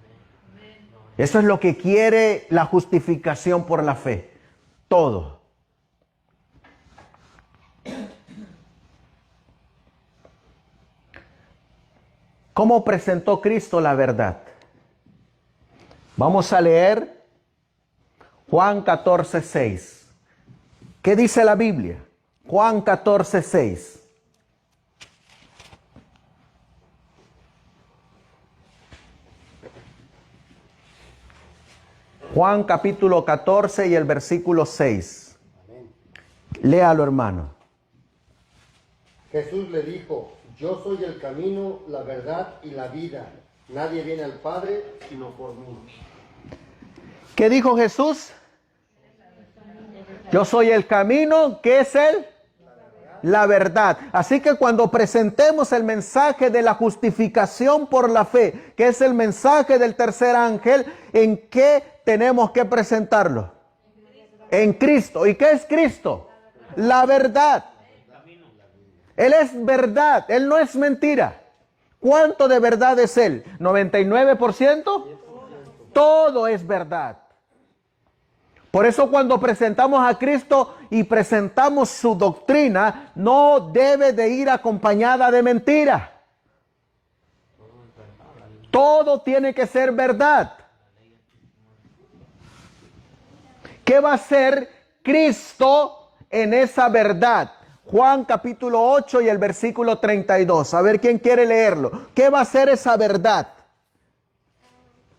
Eso es lo que quiere la justificación por la fe. Todo. ¿Cómo presentó Cristo la verdad? Vamos a leer Juan 14:6. ¿Qué dice la Biblia? Juan 14:6. Juan capítulo 14 y el versículo 6. Léalo, hermano. Jesús le dijo, yo soy el camino, la verdad y la vida. Nadie viene al Padre sino por mí. ¿Qué dijo Jesús? Yo soy el camino, ¿qué es Él? La verdad. Así que cuando presentemos el mensaje de la justificación por la fe, que es el mensaje del tercer ángel, ¿en qué tenemos que presentarlo? En Cristo. ¿Y qué es Cristo? La verdad. Él es verdad, Él no es mentira. ¿Cuánto de verdad es Él? ¿99%? Todo es verdad. Por eso cuando presentamos a Cristo y presentamos su doctrina, no debe de ir acompañada de mentira. Todo tiene que ser verdad. ¿Qué va a hacer Cristo en esa verdad? Juan capítulo 8 y el versículo 32. A ver quién quiere leerlo. ¿Qué va a hacer esa verdad?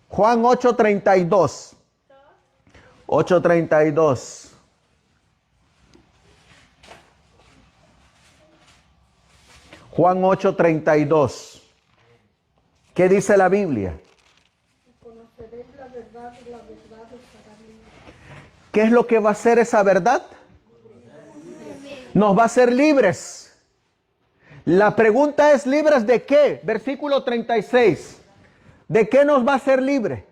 Juan 8:32. 8:32. Juan 8:32. ¿Qué dice la Biblia? Conoceréis la verdad y la verdad os hará libres. ¿Qué es lo que va a hacer esa verdad? Nos va a hacer libres. La pregunta es, ¿libres de qué? Versículo 36. ¿De qué nos va a hacer libre?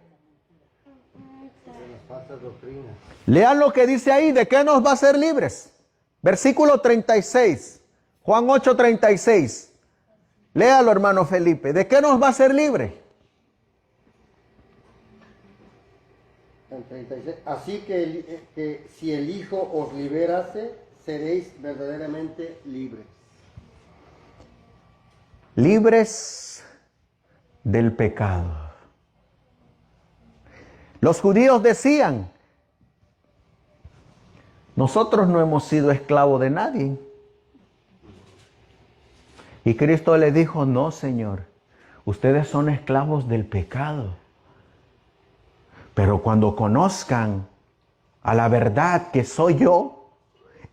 Lean lo que dice ahí, ¿de qué nos va a hacer libres? Versículo 36. Juan 8:36. Léalo, hermano Felipe. ¿De qué nos va a hacer libre? En 36. Así que si el Hijo os liberase, seréis verdaderamente libres. Libres del pecado. Los judíos decían, nosotros no hemos sido esclavos de nadie. Y Cristo les dijo, no, Señor, ustedes son esclavos del pecado. Pero cuando conozcan a la verdad que soy yo,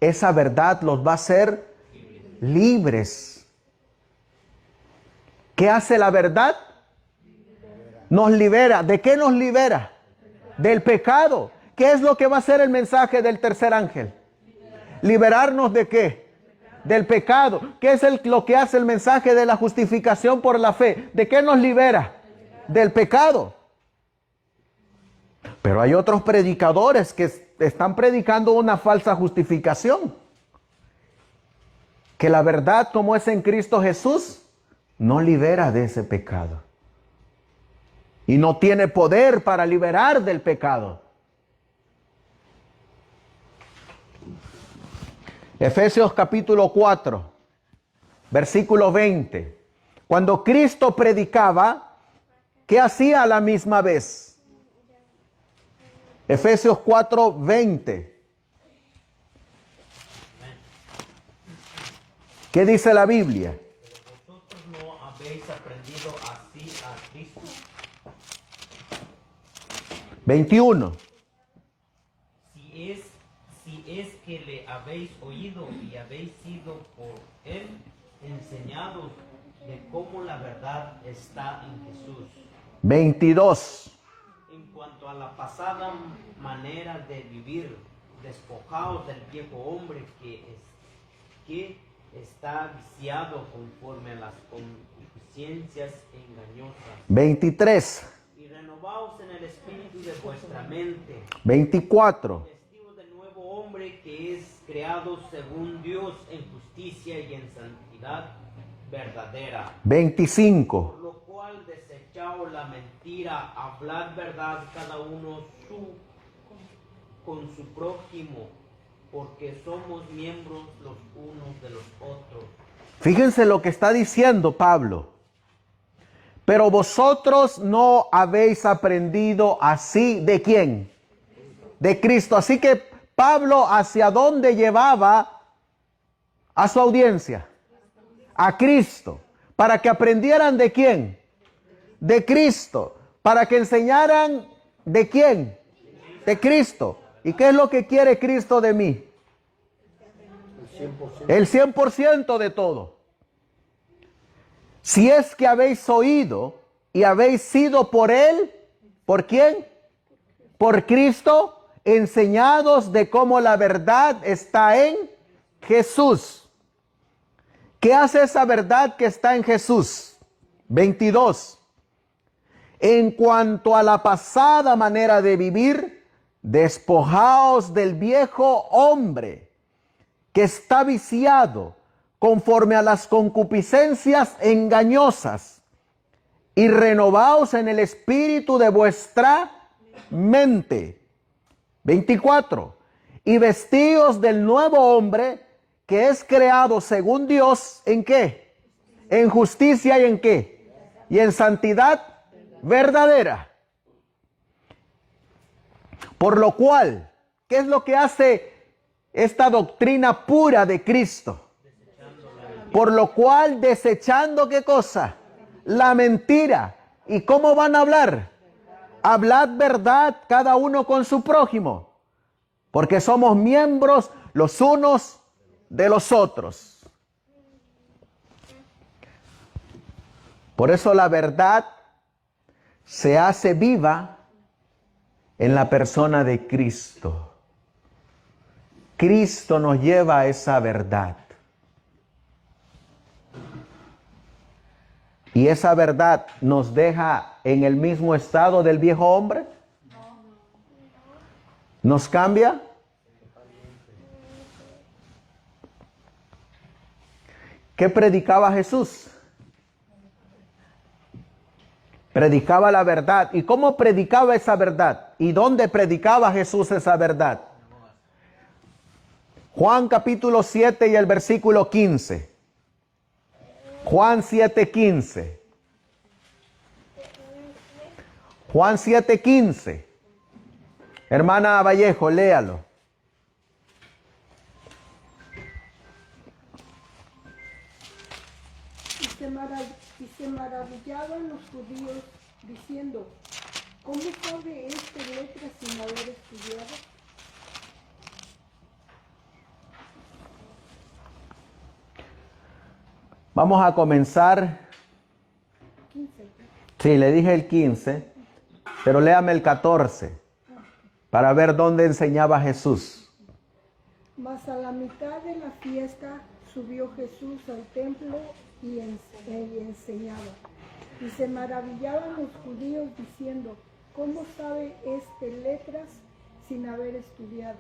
esa verdad los va a hacer libres. ¿Qué hace la verdad? Nos libera. ¿De qué nos libera? Del pecado. ¿Qué es lo que va a hacer el mensaje del tercer ángel? ¿Liberarnos de qué? Del pecado. ¿Qué es lo que hace el mensaje de la justificación por la fe? ¿De qué nos libera? Del pecado. Pero hay otros predicadores que están predicando una falsa justificación. Que la verdad, como es en Cristo Jesús, no libera de ese pecado. Y no tiene poder para liberar del pecado. Efesios capítulo 4, versículo 20. Cuando Cristo predicaba, ¿qué hacía a la misma vez? Efesios 4, 20. ¿Qué dice la Biblia? ¿Vosotros no habéis aprendido así a Cristo? 21. Si es que le habéis oído y habéis sido por él enseñados de cómo la verdad está en Jesús. 22. En cuanto a la pasada manera de vivir, despojaos del viejo hombre que está viciado conforme a las concupiscencias engañosas. 23. Y renovaos en el espíritu de vuestra mente. 24. Vestidos del nuevo hombre que es creado según Dios en justicia y en santidad verdadera. 25. Por lo cual desechaos la mentira, hablad verdad cada uno con su prójimo, porque somos miembros los unos de los otros. Fíjense lo que está diciendo Pablo. Pero vosotros no habéis aprendido así, ¿de quién? De Cristo. Así que Pablo, ¿hacia dónde llevaba a su audiencia? A Cristo. Para que aprendieran ¿de quién? De Cristo. Para que enseñaran ¿de quién? De Cristo. ¿Y qué es lo que quiere Cristo de mí? El 100% de todo. Si es que habéis oído y habéis sido por Él, ¿por quién? Por Cristo, enseñados de cómo la verdad está en Jesús. ¿Qué hace esa verdad que está en Jesús? 22. En cuanto a la pasada manera de vivir, despojaos del viejo hombre que está viciado conforme a las concupiscencias engañosas, y renovaos en el espíritu de vuestra mente, 24. Y vestidos del nuevo hombre que es creado según Dios, ¿en qué? En justicia y en qué? Y en santidad verdadera. Por lo cual, ¿qué es lo que hace esta doctrina pura de Cristo? Por lo cual, desechando ¿qué cosa? La mentira. ¿Y cómo van a hablar? Hablad verdad cada uno con su prójimo, porque somos miembros los unos de los otros. Por eso la verdad se hace viva en la persona de Cristo. Cristo nos lleva a esa verdad. ¿Y esa verdad nos deja en el mismo estado del viejo hombre? ¿Nos cambia? ¿Qué predicaba Jesús? Predicaba la verdad. ¿Y cómo predicaba esa verdad? ¿Y dónde predicaba Jesús esa verdad? Juan capítulo 7 y el versículo 15. Juan 7:15. Juan 7:15. Hermana Vallejo, léalo. Y se maravillaban los judíos diciendo, ¿cómo sabe este letras sin haber estudiado? Vamos a comenzar. 15. Sí, le dije el 15, pero léame el 14 para ver dónde enseñaba Jesús. Mas a la mitad de la fiesta subió Jesús al templo y enseñaba. Y se maravillaban los judíos diciendo, ¿cómo sabe este letras sin haber estudiado?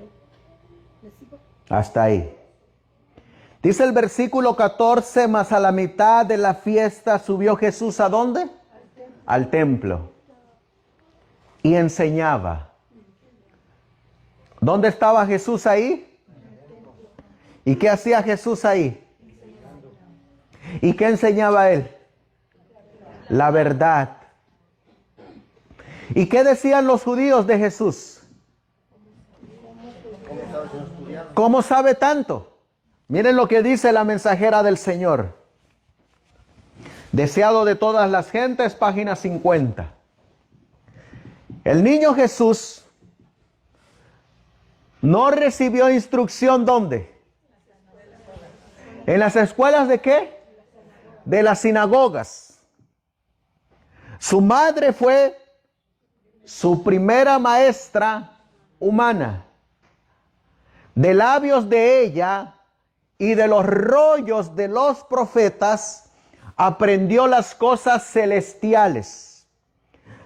¿Le sigo? Hasta ahí. Dice el versículo 14, mas a la mitad de la fiesta subió Jesús ¿a dónde? Al templo. Y enseñaba. ¿Dónde estaba Jesús ahí? ¿Y qué hacía Jesús ahí? ¿Y qué enseñaba él? La verdad. ¿Y qué decían los judíos de Jesús? ¿Cómo sabe tanto? Miren lo que dice la mensajera del Señor. Deseado de todas las gentes, página 50. El niño Jesús no recibió instrucción ¿dónde? ¿En las escuelas de qué? De las sinagogas. Su madre fue su primera maestra humana. De labios de ella y de los rollos de los profetas aprendió las cosas celestiales.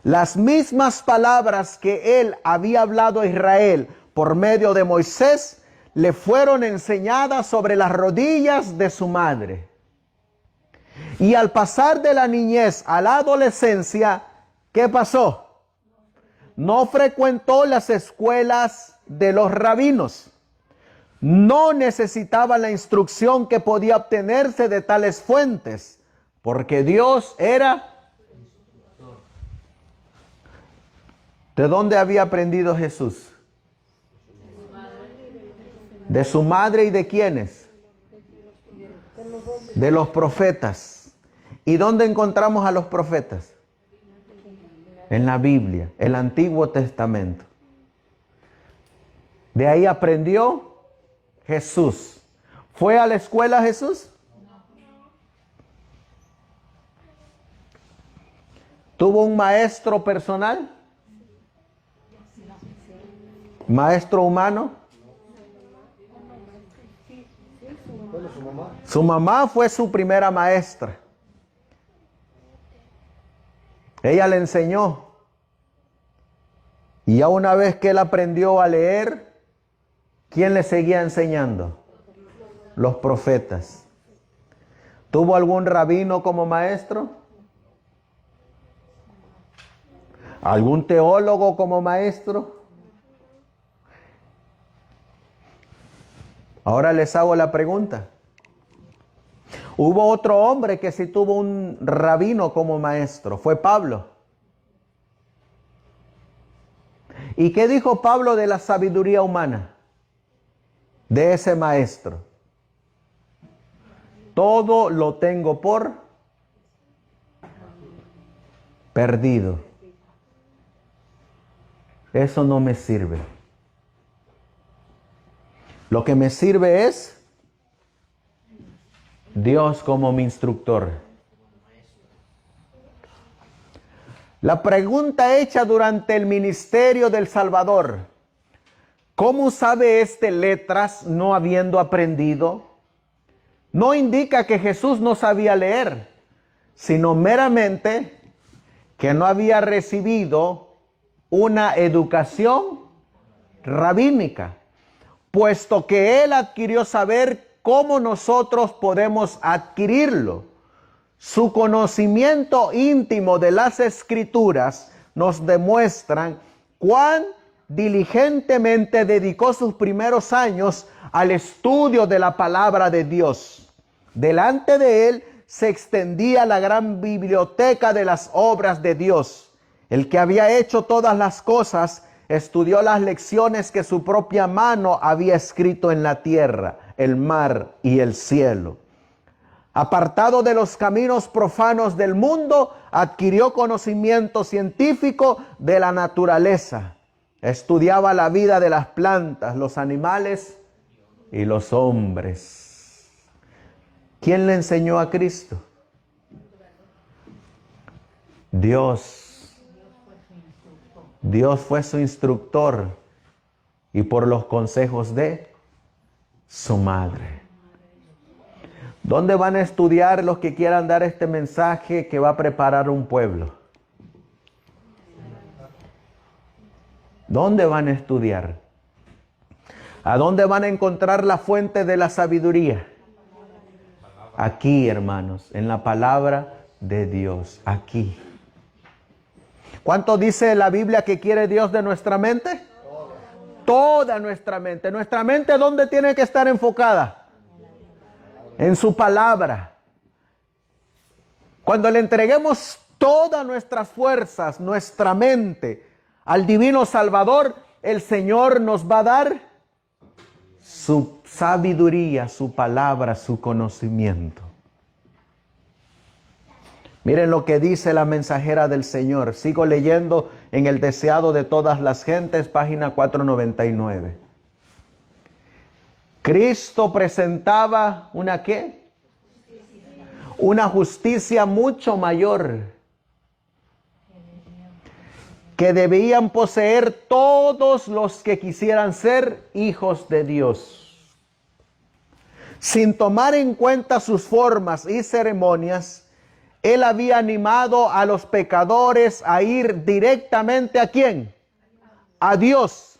Las mismas palabras que él había hablado a Israel por medio de Moisés le fueron enseñadas sobre las rodillas de su madre. Y al pasar de la niñez a la adolescencia, ¿qué pasó? No frecuentó las escuelas de los rabinos. No necesitaba la instrucción que podía obtenerse de tales fuentes, porque Dios era... ¿De dónde había aprendido Jesús? De su madre y de quiénes? De los profetas. ¿Y dónde encontramos a los profetas? En la Biblia, el Antiguo Testamento. De ahí aprendió Jesús. ¿Fue a la escuela Jesús? ¿Tuvo un maestro personal? ¿Maestro humano? Su mamá fue su primera maestra. Ella le enseñó. Y ya una vez que él aprendió a leer, ¿quién le seguía enseñando? Los profetas. ¿Tuvo algún rabino como maestro? ¿Algún teólogo como maestro? Ahora les hago la pregunta. Hubo otro hombre que sí tuvo un rabino como maestro, fue Pablo. ¿Y qué dijo Pablo de la sabiduría humana? De ese maestro. Todo lo tengo por perdido. Eso no me sirve. Lo que me sirve es Dios como mi instructor. La pregunta hecha durante el ministerio del Salvador: ¿cómo sabe este letras no habiendo aprendido? No indica que Jesús no sabía leer, sino meramente que no había recibido una educación rabínica, puesto que él adquirió saber cómo nosotros podemos adquirirlo. Su conocimiento íntimo de las Escrituras nos demuestran cuán diligentemente dedicó sus primeros años al estudio de la palabra de Dios. Delante de él se extendía la gran biblioteca de las obras de Dios. El que había hecho todas las cosas estudió las lecciones que su propia mano había escrito en la tierra, el mar y el cielo. Apartado de los caminos profanos del mundo, adquirió conocimiento científico de la naturaleza. Estudiaba la vida de las plantas, los animales y los hombres. ¿Quién le enseñó a Cristo? Dios. Dios fue su instructor y por los consejos de su madre. ¿Dónde van a estudiar los que quieran dar este mensaje que va a preparar un pueblo? ¿Dónde van a estudiar? ¿A dónde van a encontrar la fuente de la sabiduría? Aquí, hermanos, en la palabra de Dios, aquí. ¿Cuánto dice la Biblia que quiere Dios de nuestra mente? Toda nuestra mente. ¿Nuestra mente dónde tiene que estar enfocada? En su palabra. Cuando le entreguemos todas nuestras fuerzas, nuestra mente, al divino Salvador, el Señor nos va a dar su sabiduría, su palabra, su conocimiento. Miren lo que dice la mensajera del Señor. Sigo leyendo en El deseado de todas las gentes, página 499. Cristo presentaba ¿una qué? Una justicia mucho mayor que debían poseer todos los que quisieran ser hijos de Dios. Sin tomar en cuenta sus formas y ceremonias, Él había animado a los pecadores a ir directamente ¿a quién? A Dios,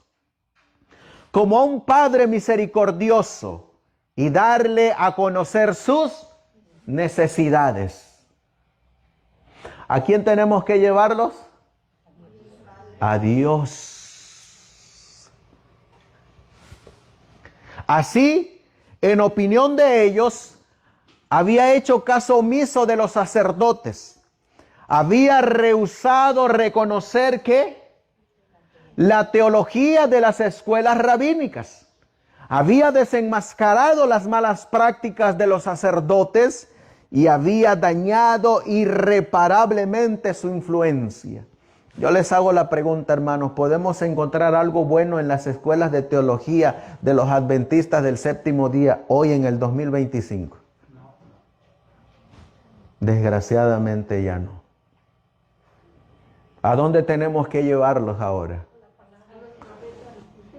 como a un Padre misericordioso, y darle a conocer sus necesidades. ¿A quién tenemos que llevarlos? A Dios. Así, en opinión de ellos, había hecho caso omiso de los sacerdotes. Había rehusado reconocer que la teología de las escuelas rabínicas. Había desenmascarado las malas prácticas de los sacerdotes y había dañado irreparablemente su influencia. Yo les hago la pregunta, hermanos, ¿podemos encontrar algo bueno en las escuelas de teología de los adventistas del séptimo día hoy en el 2025? Desgraciadamente ya no. ¿A dónde tenemos que llevarlos ahora?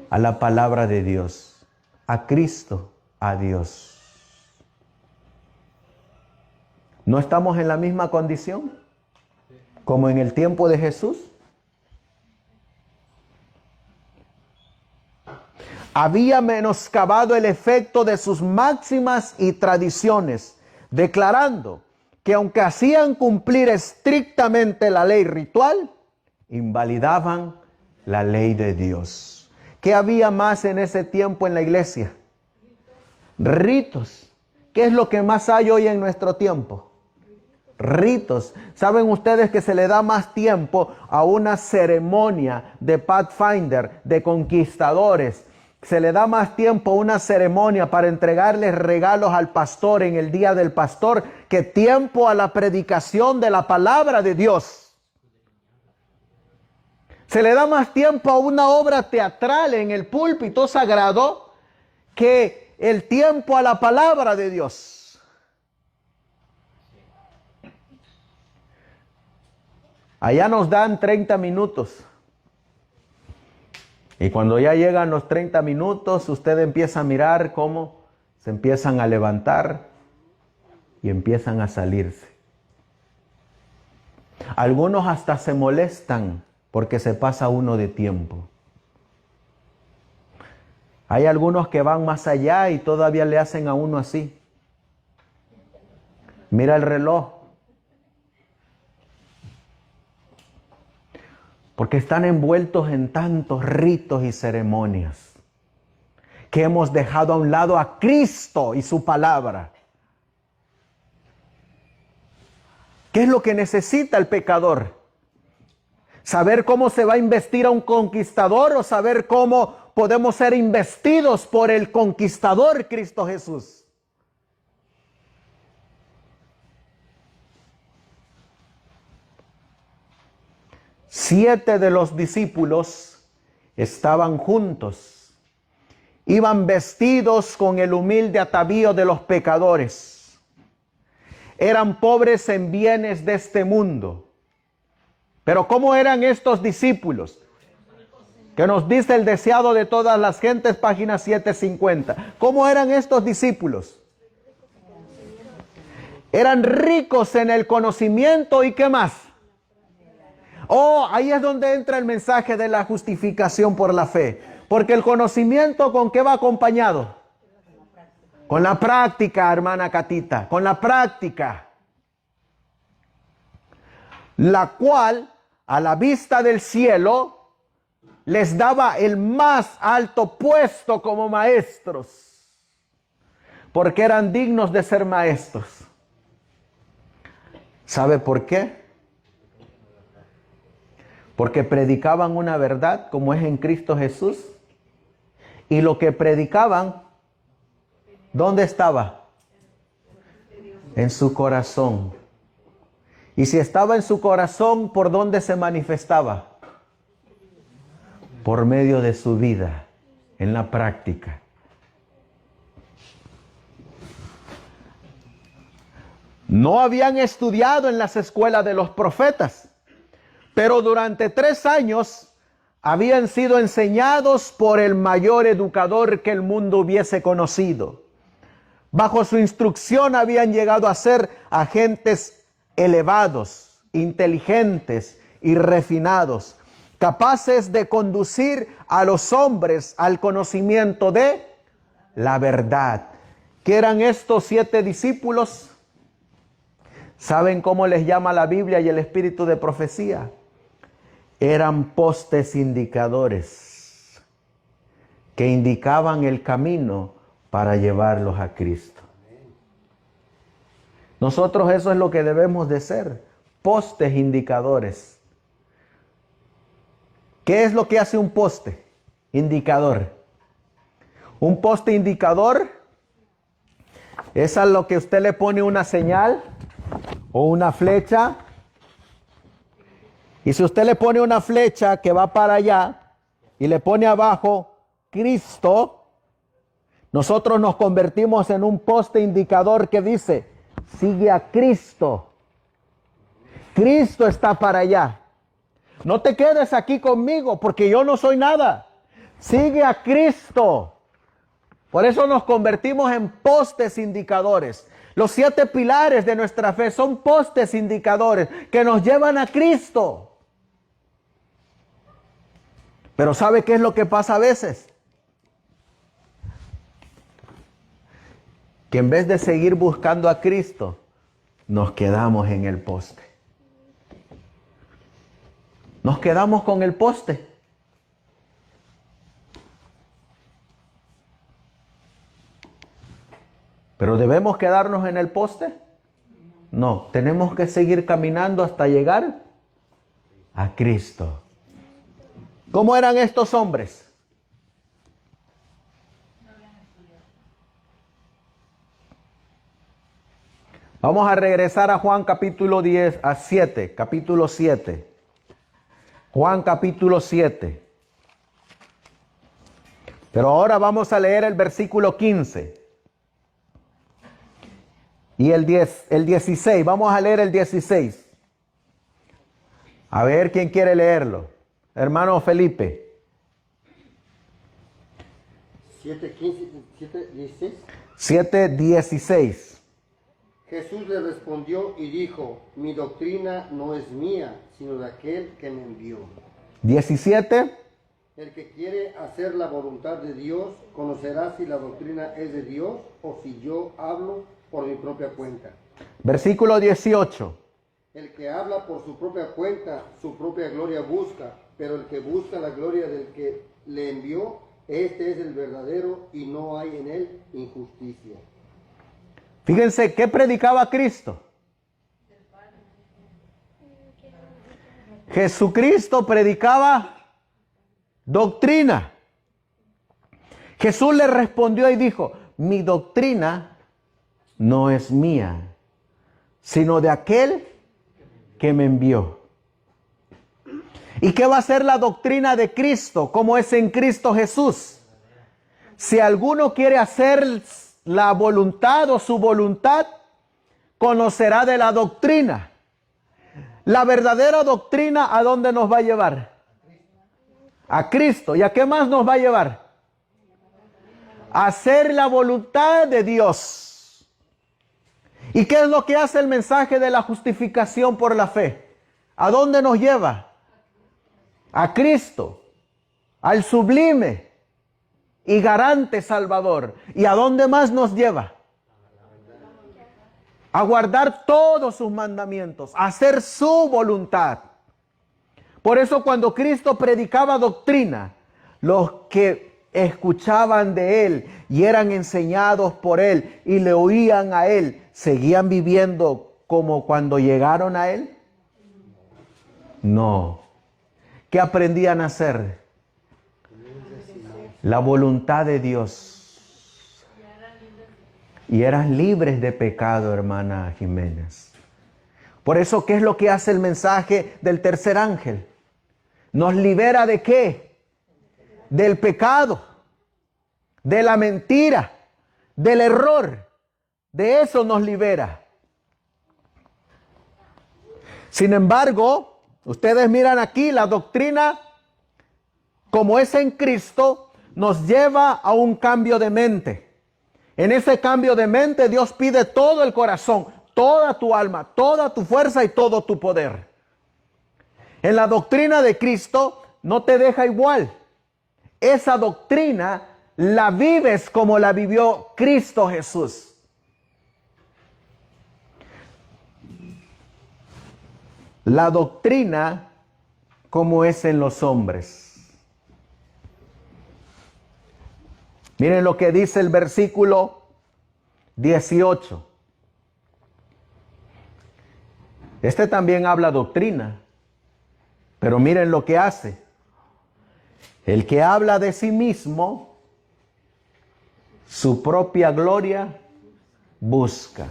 A la palabra de Dios, a Cristo, a Dios. ¿No estamos en la misma condición como en el tiempo de Jesús? Había menoscabado el efecto de sus máximas y tradiciones, declarando que aunque hacían cumplir estrictamente la ley ritual, invalidaban la ley de Dios. ¿Qué había más en ese tiempo en la iglesia? Ritos. ¿Qué es lo que más hay hoy en nuestro tiempo? Ritos. ¿Saben ustedes que se le da más tiempo a una ceremonia de Pathfinder, de conquistadores? Se le da más tiempo a una ceremonia para entregarles regalos al pastor en el día del pastor que tiempo a la predicación de la palabra de Dios. Se le da más tiempo a una obra teatral en el púlpito sagrado que el tiempo a la palabra de Dios. Allá nos dan 30 minutos. Y cuando ya llegan los 30 minutos, usted empieza a mirar cómo se empiezan a levantar y empiezan a salirse. Algunos hasta se molestan porque se pasa uno de tiempo. Hay algunos que van más allá y todavía le hacen a uno así. Mira el reloj. Porque están envueltos en tantos ritos y ceremonias que hemos dejado a un lado a Cristo y su palabra. ¿Qué es lo que necesita el pecador? ¿Saber cómo se va a investir a un conquistador o saber cómo podemos ser investidos por el conquistador Cristo Jesús? Siete de los discípulos estaban juntos. Iban vestidos con el humilde atavío de los pecadores. Eran pobres en bienes de este mundo. Pero ¿cómo eran estos discípulos? Que nos dice el deseado de todas las gentes, página 750. ¿Cómo eran estos discípulos? Eran ricos en el conocimiento y ¿qué más? Oh, ahí es donde entra el mensaje de la justificación por la fe. Porque el conocimiento, ¿con qué va acompañado? Con la práctica, hermana Catita, con la práctica. La cual, a la vista del cielo, les daba el más alto puesto como maestros. Porque eran dignos de ser maestros. ¿Sabe por qué? Porque predicaban una verdad como es en Cristo Jesús. Y lo que predicaban, ¿dónde estaba? En su corazón. Y si estaba en su corazón, ¿por dónde se manifestaba? Por medio de su vida, en la práctica. No habían estudiado en las escuelas de los profetas. Pero durante 3 años habían sido enseñados por el mayor educador que el mundo hubiese conocido. Bajo su instrucción habían llegado a ser agentes elevados, inteligentes y refinados, capaces de conducir a los hombres al conocimiento de la verdad. ¿Qué eran estos 7 discípulos? ¿Saben cómo les llama la Biblia y el espíritu de profecía? Eran postes indicadores que indicaban el camino para llevarlos a Cristo. Nosotros eso es lo que debemos de ser, postes indicadores. ¿Qué es lo que hace un poste indicador? Un poste indicador es a lo que usted le pone una señal o una flecha. Y si usted le pone una flecha que va para allá y le pone abajo Cristo, nosotros nos convertimos en un poste indicador que dice, sigue a Cristo. Cristo está para allá. No te quedes aquí conmigo porque yo no soy nada. Sigue a Cristo. Por eso nos convertimos en postes indicadores. Los 7 pilares de nuestra fe son postes indicadores que nos llevan a Cristo. Pero ¿sabe qué es lo que pasa a veces? Que en vez de seguir buscando a Cristo, nos quedamos en el poste. Nos quedamos con el poste. Pero ¿debemos quedarnos en el poste? No, tenemos que seguir caminando hasta llegar a Cristo. ¿Cómo eran estos hombres? Vamos a regresar a Juan capítulo 10, a 7, capítulo 7. Juan capítulo 7. Pero ahora vamos a leer el versículo 15. Y el 16. Vamos a leer el 16. A ver quién quiere leerlo. Hermano Felipe. 7:16. 7:16. Jesús le respondió y dijo, mi doctrina no es mía, sino de aquel que me envió. 17. El que quiere hacer la voluntad de Dios, conocerá si la doctrina es de Dios o si yo hablo por mi propia cuenta. Versículo 18. El que habla por su propia cuenta, su propia gloria busca, pero el que busca la gloria del que le envió, este es el verdadero y no hay en él injusticia. Fíjense, ¿qué predicaba Cristo? Jesucristo predicaba doctrina. Jesús le respondió y dijo, mi doctrina no es mía, sino de aquel que me envió. ¿Y qué va a ser la doctrina de Cristo? ¿Cómo es en Cristo Jesús? Si alguno quiere hacer la voluntad o su voluntad, conocerá de la doctrina. La verdadera doctrina, ¿a dónde nos va a llevar? A Cristo. ¿Y a qué más nos va a llevar? A hacer la voluntad de Dios. ¿Y qué es lo que hace el mensaje de la justificación por la fe? ¿A dónde nos lleva? A Cristo, al sublime y garante Salvador. ¿Y a dónde más nos lleva? A guardar todos sus mandamientos, a hacer su voluntad. Por eso cuando Cristo predicaba doctrina, los que escuchaban de Él y eran enseñados por Él y le oían a Él, ¿seguían viviendo como cuando llegaron a Él? No. ¿Qué aprendían a hacer? La voluntad de Dios. Y eran libres de pecado, hermana Jiménez. Por eso, ¿qué es lo que hace el mensaje del tercer ángel? ¿Nos libera de qué? Del pecado, de la mentira, del error. De eso nos libera. Sin embargo, ustedes miran aquí la doctrina, como es en Cristo, nos lleva a un cambio de mente. En ese cambio de mente Dios pide todo el corazón, toda tu alma, toda tu fuerza y todo tu poder. En la doctrina de Cristo no te deja igual. Esa doctrina la vives como la vivió Cristo Jesús. La doctrina como es en los hombres. Miren lo que dice el versículo 18. Este también habla doctrina, pero miren lo que hace. El que habla de sí mismo, su propia gloria busca.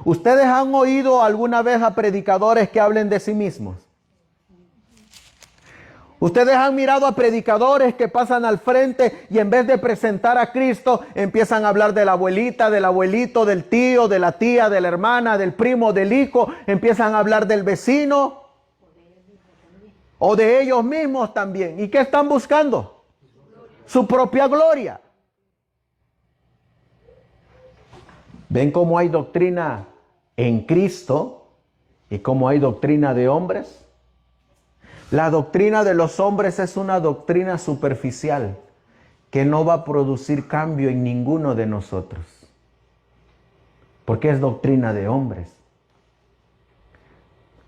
¿Ustedes han oído alguna vez a predicadores que hablen de sí mismos? Ustedes han mirado a predicadores que pasan al frente y en vez de presentar a Cristo, empiezan a hablar de la abuelita, del abuelito, del tío, de la tía, de la hermana, del primo, del hijo. Empiezan a hablar del vecino o de ellos mismos también. ¿Y qué están buscando? Su propia gloria. ¿Ven cómo hay doctrina en Cristo y cómo hay doctrina de hombres? La doctrina de los hombres es una doctrina superficial que no va a producir cambio en ninguno de nosotros, porque es doctrina de hombres.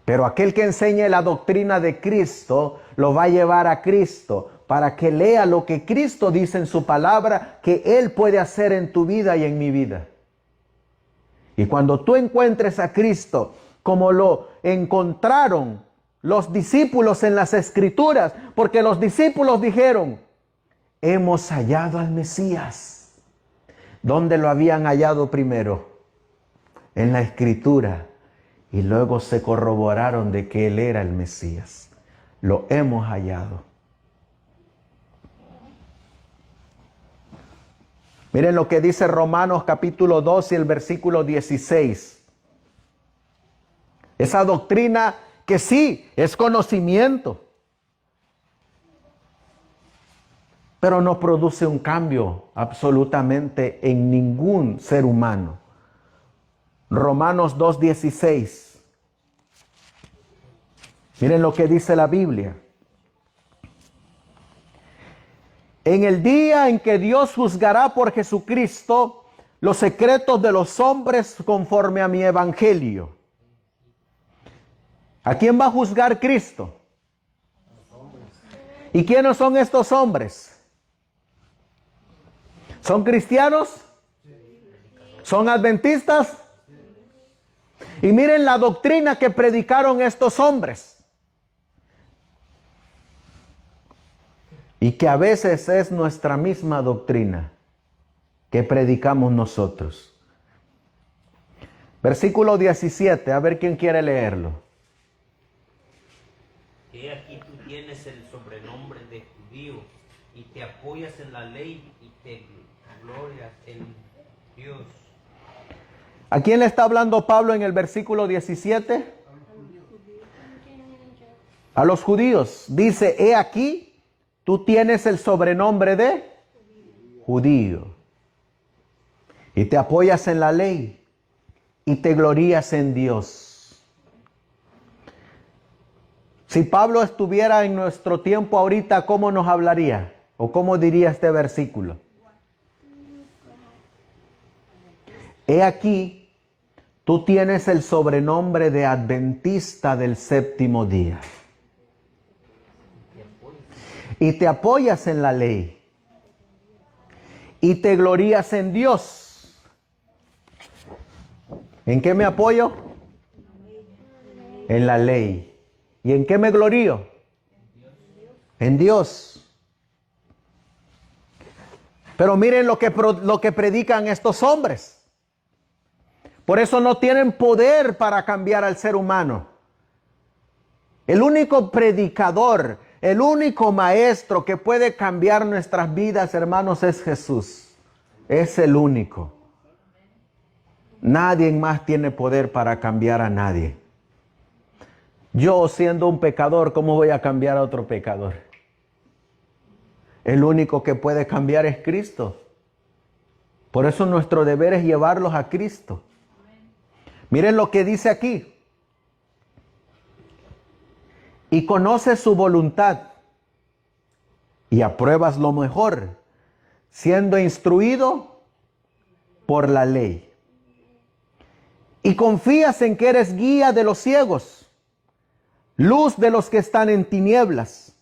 Pero aquel que enseñe la doctrina de Cristo lo va a llevar a Cristo para que lea lo que Cristo dice en su palabra que Él puede hacer en tu vida y en mi vida. Y cuando tú encuentres a Cristo como lo encontraron los discípulos en las Escrituras, porque los discípulos dijeron, hemos hallado al Mesías. ¿Dónde lo habían hallado primero? En la Escritura. Y luego se corroboraron de que Él era el Mesías. Lo hemos hallado. Miren lo que dice Romanos capítulo 2 y el versículo 16. Esa doctrina que sí es conocimiento, pero no produce un cambio absolutamente en ningún ser humano. Romanos 2:16. Miren lo que dice la Biblia. En el día en que Dios juzgará por Jesucristo los secretos de los hombres conforme a mi evangelio. ¿A quién va a juzgar Cristo? ¿Y quiénes son estos hombres? ¿Son cristianos? ¿Son adventistas? Y miren la doctrina que predicaron estos hombres. Y que a veces es nuestra misma doctrina que predicamos nosotros. Versículo 17, a ver quién quiere leerlo. Que aquí tú tienes el sobrenombre de judío y te apoyas en la ley y te glorias en Dios. ¿A quién le está hablando Pablo en el versículo 17? A los judíos. Dice, he aquí, tú tienes el sobrenombre de judío. Y te apoyas en la ley y te glorías en Dios. Si Pablo estuviera en nuestro tiempo ahorita, ¿cómo nos hablaría? ¿O cómo diría este versículo? He aquí, tú tienes el sobrenombre de adventista del séptimo día. Y te apoyas en la ley. Y te glorías en Dios. ¿En qué me apoyo? En la ley. ¿Y en qué me glorío? En Dios. Pero miren lo que predican estos hombres. Por eso no tienen poder para cambiar al ser humano. El único predicador, el único maestro que puede cambiar nuestras vidas, hermanos, es Jesús. Es el único. Nadie más tiene poder para cambiar a nadie. Yo, siendo un pecador, ¿cómo voy a cambiar a otro pecador? El único que puede cambiar es Cristo. Por eso nuestro deber es llevarlos a Cristo. Miren lo que dice aquí. Y conoces su voluntad y apruebas lo mejor, siendo instruido por la ley. Y confías en que eres guía de los ciegos, luz de los que están en tinieblas,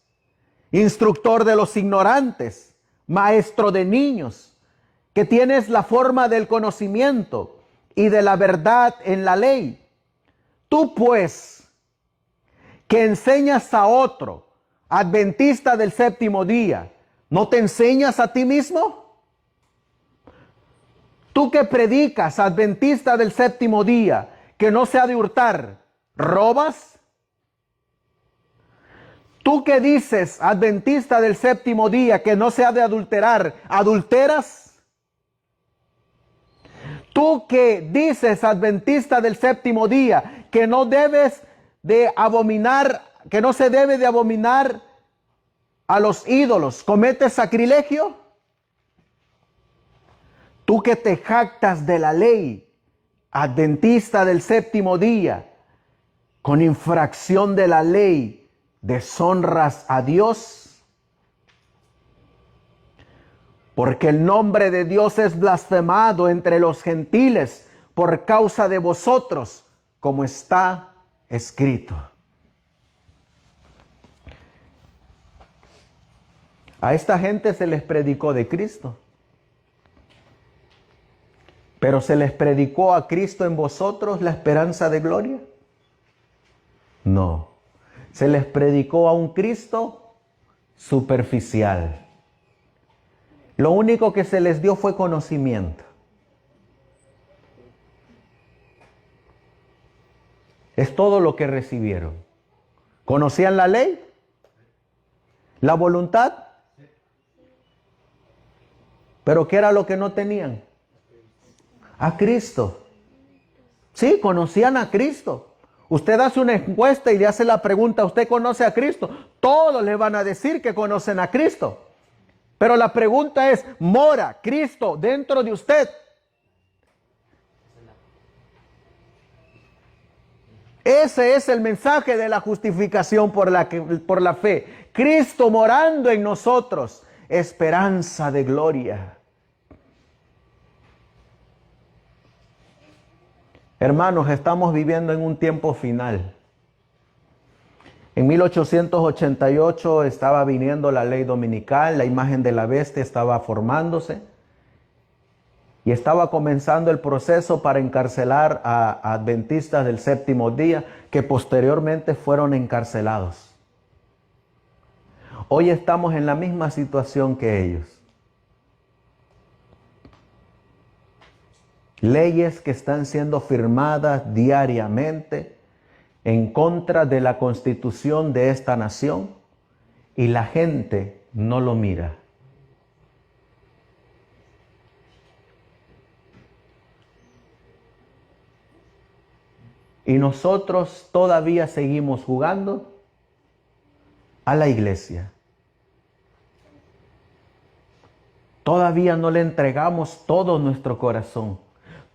instructor de los ignorantes, maestro de niños, que tienes la forma del conocimiento y de la verdad en la ley. Tú pues, que enseñas a otro, adventista del séptimo día, ¿no te enseñas a ti mismo? Tú que predicas, adventista del séptimo día, que no se ha de hurtar, ¿robas? Tú que dices, adventista del séptimo día, que no se ha de adulterar, ¿adulteras? Tú que dices, adventista del séptimo día, que no debes de abominar, que no se debe de abominar a los ídolos, ¿cometes sacrilegio? Tú que te jactas de la ley, adventista del séptimo día, con infracción de la ley, deshonras a Dios. Porque el nombre de Dios es blasfemado entre los gentiles por causa de vosotros, como está escrito. A esta gente se les predicó de Cristo. Pero ¿se les predicó a Cristo en vosotros la esperanza de gloria? No. Se les predicó a un Cristo superficial. Lo único que se les dio fue conocimiento. Es todo lo que recibieron. ¿Conocían la ley? ¿La voluntad? ¿Pero qué era lo que no tenían? A Cristo. Sí, conocían a Cristo. Usted hace una encuesta y le hace la pregunta, ¿usted conoce a Cristo? Todos le van a decir que conocen a Cristo. Pero la pregunta es, ¿mora Cristo dentro de usted? Ese es el mensaje de la justificación por la fe. Cristo morando en nosotros, esperanza de gloria. Hermanos, estamos viviendo en un tiempo final. En 1888 estaba viniendo la ley dominical, la imagen de la bestia estaba formándose y estaba comenzando el proceso para encarcelar a adventistas del séptimo día que posteriormente fueron encarcelados. Hoy estamos en la misma situación que ellos. Leyes que están siendo firmadas diariamente en contra de la constitución de esta nación y la gente no lo mira. Y nosotros todavía seguimos jugando a la iglesia. Todavía no le entregamos todo nuestro corazón,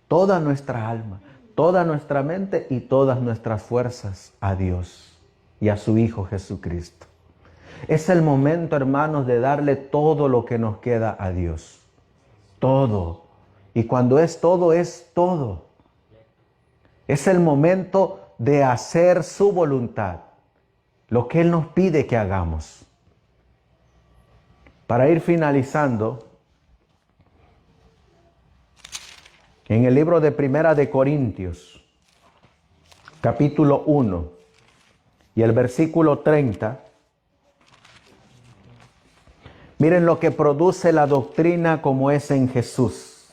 toda nuestra alma, toda nuestra mente y todas nuestras fuerzas a Dios y a su Hijo Jesucristo. Es el momento, hermanos, de darle todo lo que nos queda a Dios. Todo. Y cuando es todo, es todo. Es el momento de hacer su voluntad, lo que Él nos pide que hagamos. Para ir finalizando, en el libro de Primera de Corintios, capítulo 1 y el versículo 30, miren lo que produce la doctrina como es en Jesús.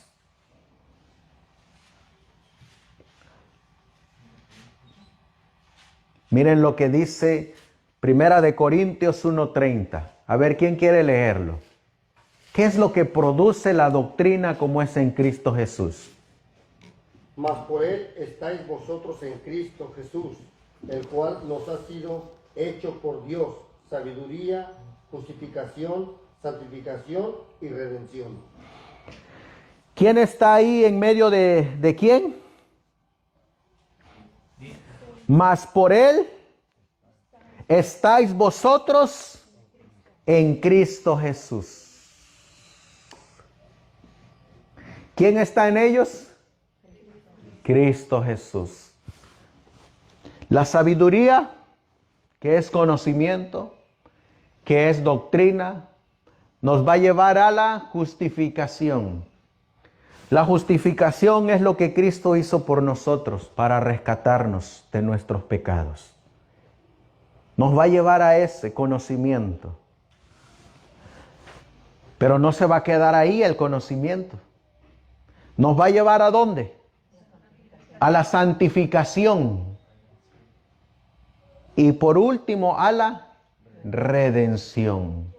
Miren lo que dice Primera de Corintios 1:30. A ver, ¿quién quiere leerlo? ¿Qué es lo que produce la doctrina como es en Cristo Jesús? Mas por Él estáis vosotros en Cristo Jesús, el cual nos ha sido hecho por Dios, sabiduría, justificación, santificación y redención. ¿Quién está ahí en medio de quién? Mas por Él estáis vosotros en Cristo Jesús. ¿Quién está en ellos? Cristo Jesús. La sabiduría, que es conocimiento, que es doctrina, nos va a llevar a la justificación. La justificación es lo que Cristo hizo por nosotros para rescatarnos de nuestros pecados. Nos va a llevar a ese conocimiento. Pero no se va a quedar ahí el conocimiento. ¿Nos va a llevar a dónde? A la santificación. Y por último, a la redención.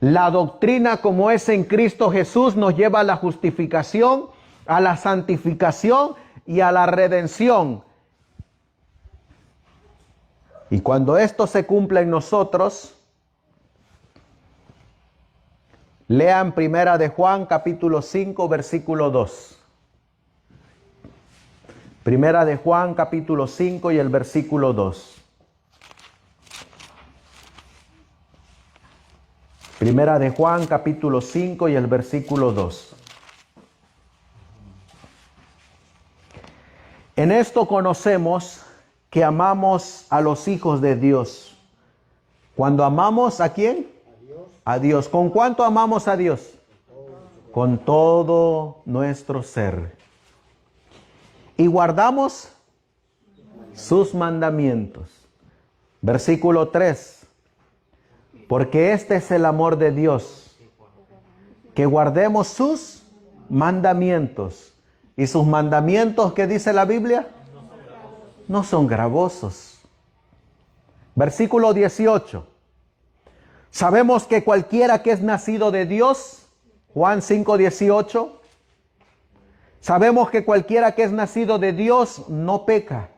La doctrina como es en Cristo Jesús nos lleva a la justificación, a la santificación y a la redención. Y cuando esto se cumple en nosotros, lean Primera de Juan capítulo 5 versículo 2. Primera de Juan capítulo 5 y el versículo 2. Primera de Juan capítulo 5 y el versículo 2. En esto conocemos que amamos a los hijos de Dios. Cuando amamos ¿a quién? A Dios. ¿Con cuánto amamos a Dios? con todo nuestro ser y guardamos sus mandamientos. Versículo 3. Porque este es el amor de Dios, que guardemos sus mandamientos. ¿Y sus mandamientos, qué dice la Biblia? No son gravosos. Versículo 18. Sabemos que cualquiera que es nacido de Dios, Juan 5:18, sabemos que cualquiera que es nacido de Dios no peca.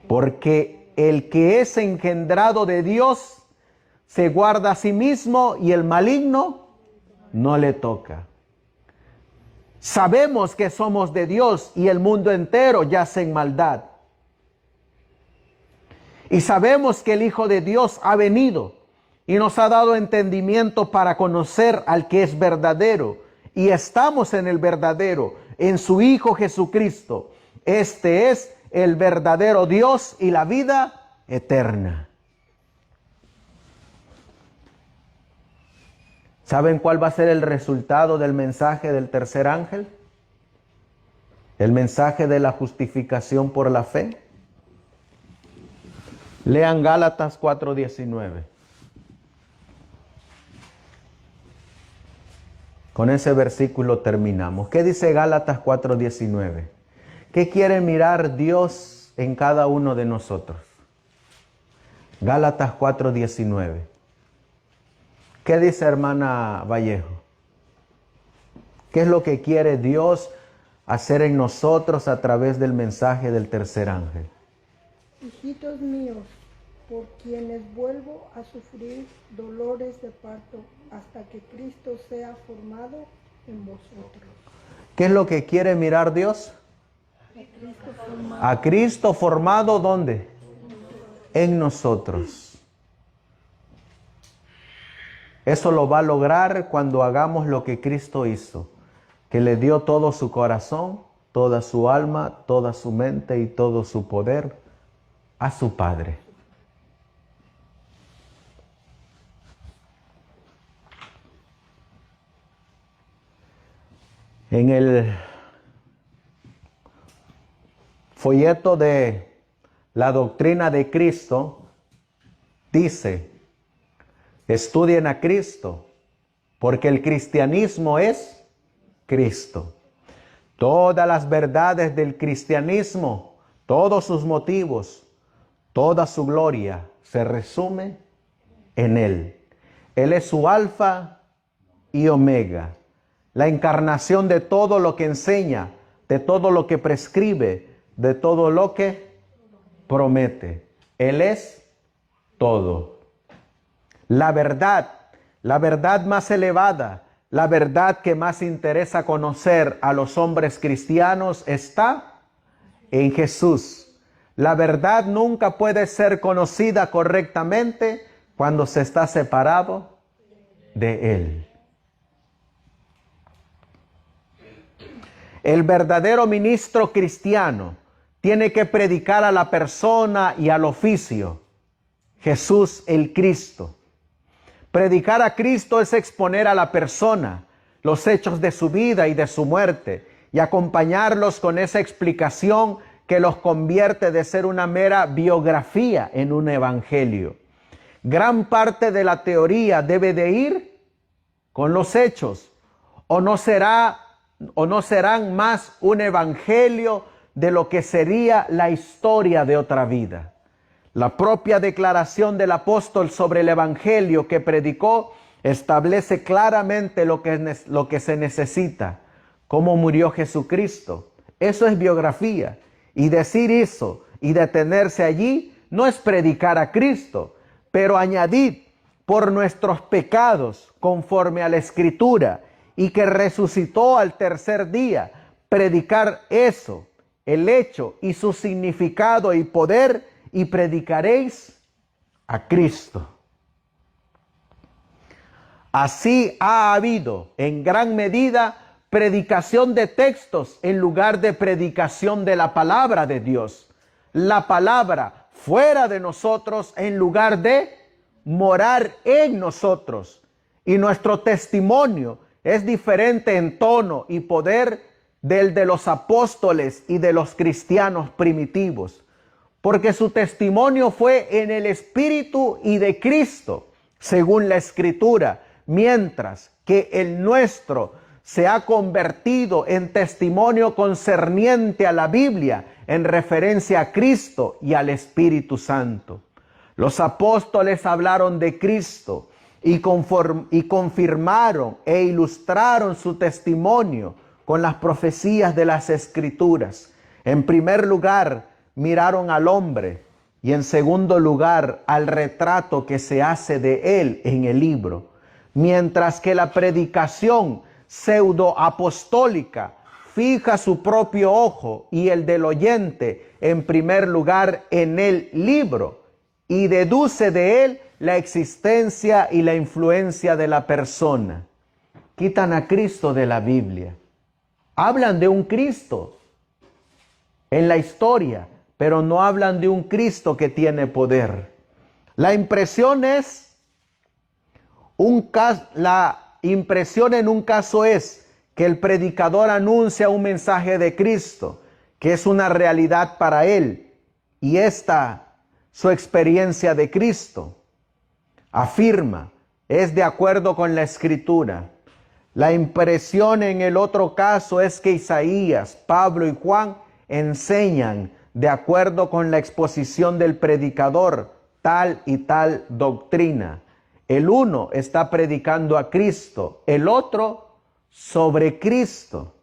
Porque el que es engendrado de Dios se guarda a sí mismo y el maligno no le toca. Sabemos que somos de Dios y el mundo entero yace en maldad. Y sabemos que el Hijo de Dios ha venido y nos ha dado entendimiento para conocer al que es verdadero. Y estamos en el verdadero, en su Hijo Jesucristo. Este es el verdadero Dios y la vida eterna. ¿Saben cuál va a ser el resultado del mensaje del tercer ángel? El mensaje de la justificación por la fe. Lean Gálatas 4:19. Con ese versículo terminamos. ¿Qué dice Gálatas 4:19? ¿Qué quiere mirar Dios en cada uno de nosotros? Gálatas 4:19. ¿Qué dice hermana Vallejo? ¿Qué es lo que quiere Dios hacer en nosotros a través del mensaje del tercer ángel? Hijitos míos, por quienes vuelvo a sufrir dolores de parto hasta que Cristo sea formado en vosotros. ¿Qué es lo que quiere mirar Dios? A Cristo formado, ¿dónde? En nosotros. Eso lo va a lograr cuando hagamos lo que Cristo hizo, que le dio todo su corazón, toda su alma, toda su mente y todo su poder a su Padre. En el folleto de la doctrina de Cristo dice: estudien a Cristo, porque el cristianismo es Cristo. Todas las verdades del cristianismo, todos sus motivos, toda su gloria se resume en Él. Él es su alfa y omega, la encarnación de todo lo que enseña, de todo lo que prescribe, de todo lo que promete. Él es todo. La verdad más elevada, la verdad que más interesa conocer a los hombres cristianos está en Jesús. La verdad nunca puede ser conocida correctamente cuando se está separado de Él. El verdadero ministro cristiano tiene que predicar a la persona y al oficio, Jesús el Cristo. Predicar a Cristo es exponer a la persona los hechos de su vida y de su muerte y acompañarlos con esa explicación que los convierte de ser una mera biografía en un evangelio. Gran parte de la teoría debe de ir con los hechos, o no serán más un evangelio de lo que sería la historia de otra vida. La propia declaración del apóstol sobre el evangelio que predicó establece claramente lo que se necesita, cómo murió Jesucristo. Eso es biografía. Y decir eso y detenerse allí no es predicar a Cristo, pero añadir por nuestros pecados conforme a la Escritura y que resucitó al tercer día, predicar eso, el hecho y su significado y poder, y predicaréis a Cristo. Así ha habido en gran medida predicación de textos en lugar de predicación de la palabra de Dios. La palabra fuera de nosotros en lugar de morar en nosotros. y nuestro testimonio es diferente en tono y poder del de los apóstoles y de los cristianos primitivos, porque su testimonio fue en el Espíritu y de Cristo, según la Escritura, mientras que el nuestro se ha convertido en testimonio concerniente a la Biblia en referencia a Cristo y al Espíritu Santo. Los apóstoles hablaron de Cristo y confirmaron e ilustraron su testimonio con las profecías de las Escrituras. En primer lugar, miraron al hombre y en segundo lugar, al retrato que se hace de él en el libro. Mientras que la predicación pseudo-apostólica fija su propio ojo y el del oyente en primer lugar en el libro y deduce de él la existencia y la influencia de la persona. Quitan a Cristo de la Biblia. Hablan de un Cristo en la historia, pero no hablan de un Cristo que tiene poder. La impresión es la impresión en un caso es que el predicador anuncia un mensaje de Cristo, que es una realidad para él, y su experiencia de Cristo, afirma, es de acuerdo con la Escritura. La impresión en el otro caso es que Isaías, Pablo y Juan enseñan de acuerdo con la exposición del predicador tal y tal doctrina. El uno está predicando a Cristo, el otro sobre Cristo.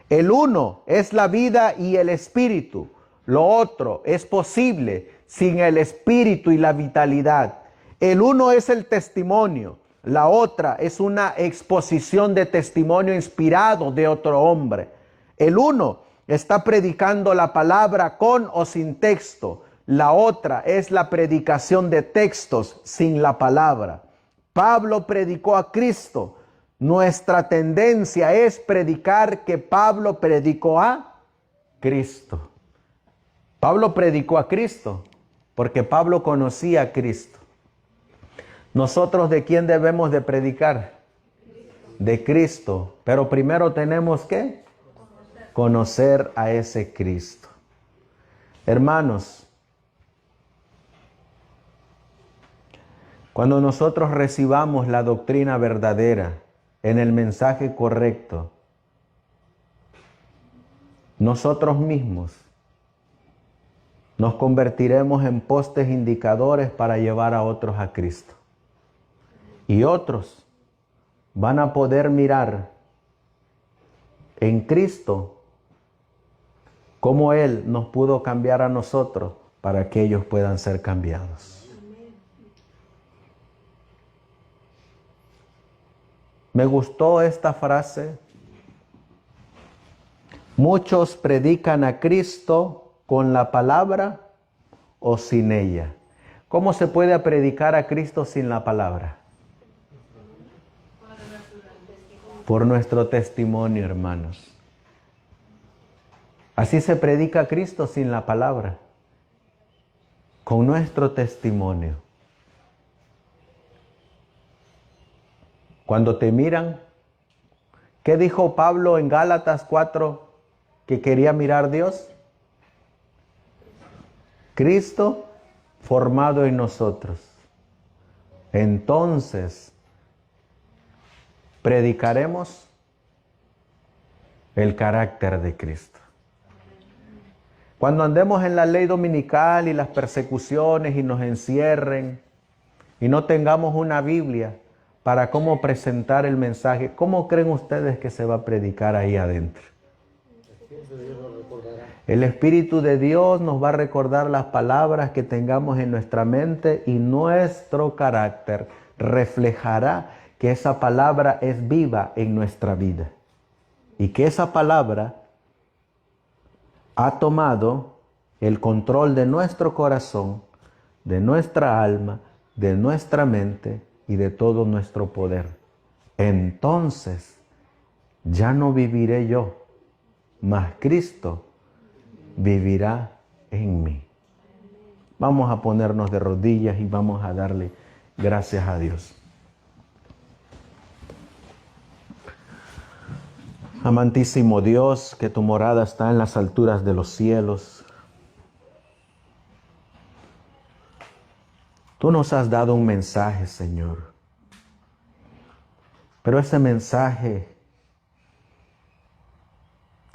El uno es la vida y el espíritu, lo otro es posible sin el espíritu y la vitalidad. El uno es el testimonio, la otra es una exposición de testimonio inspirado de otro hombre. El uno está predicando la palabra con o sin texto. La otra es la predicación de textos sin la palabra. Pablo predicó a Cristo. Nuestra tendencia es predicar que Pablo predicó a Cristo. Pablo predicó a Cristo porque Pablo conocía a Cristo. ¿Nosotros de quién debemos de predicar? De Cristo. Pero primero tenemos que conocer a ese Cristo. Hermanos, cuando nosotros recibamos la doctrina verdadera en el mensaje correcto, nosotros mismos nos convertiremos en postes indicadores para llevar a otros a Cristo. Y otros van a poder mirar en Cristo cómo Él nos pudo cambiar a nosotros para que ellos puedan ser cambiados. Me gustó esta frase. Muchos predican a Cristo con la palabra o sin ella. ¿Cómo se puede predicar a Cristo sin la palabra? Por nuestro testimonio, hermanos. Así se predica a Cristo sin la palabra, con nuestro testimonio. Cuando te miran, ¿qué dijo Pablo en Gálatas 4 que quería mirar Dios? Cristo formado en nosotros. Entonces, predicaremos el carácter de Cristo. Cuando andemos en la ley dominical y las persecuciones y nos encierren y no tengamos una Biblia para cómo presentar el mensaje, ¿cómo creen ustedes que se va a predicar ahí adentro? El Espíritu de Dios nos va a recordar las palabras que tengamos en nuestra mente y nuestro carácter reflejará que esa palabra es viva en nuestra vida y que esa palabra ha tomado el control de nuestro corazón, de nuestra alma, de nuestra mente y de todo nuestro poder. Entonces, ya no viviré yo, mas Cristo vivirá en mí. Vamos a ponernos de rodillas y vamos a darle gracias a Dios. Amantísimo Dios, que tu morada está en las alturas de los cielos. Tú nos has dado un mensaje, Señor. Pero ese mensaje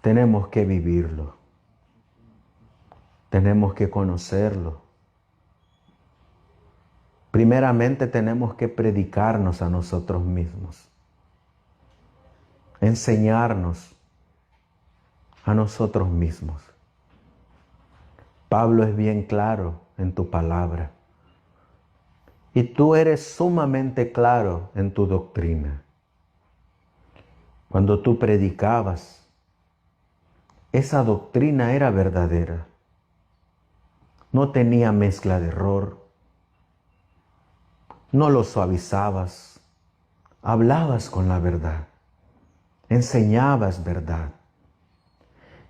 tenemos que vivirlo. Tenemos que conocerlo. Primeramente tenemos que predicarnos a nosotros mismos. Enseñarnos a nosotros mismos. Pablo es bien claro en tu palabra. Y tú eres sumamente claro en tu doctrina. Cuando tú predicabas, esa doctrina era verdadera. No tenía mezcla de error. No lo suavizabas. Hablabas con la verdad. Enseñabas verdad.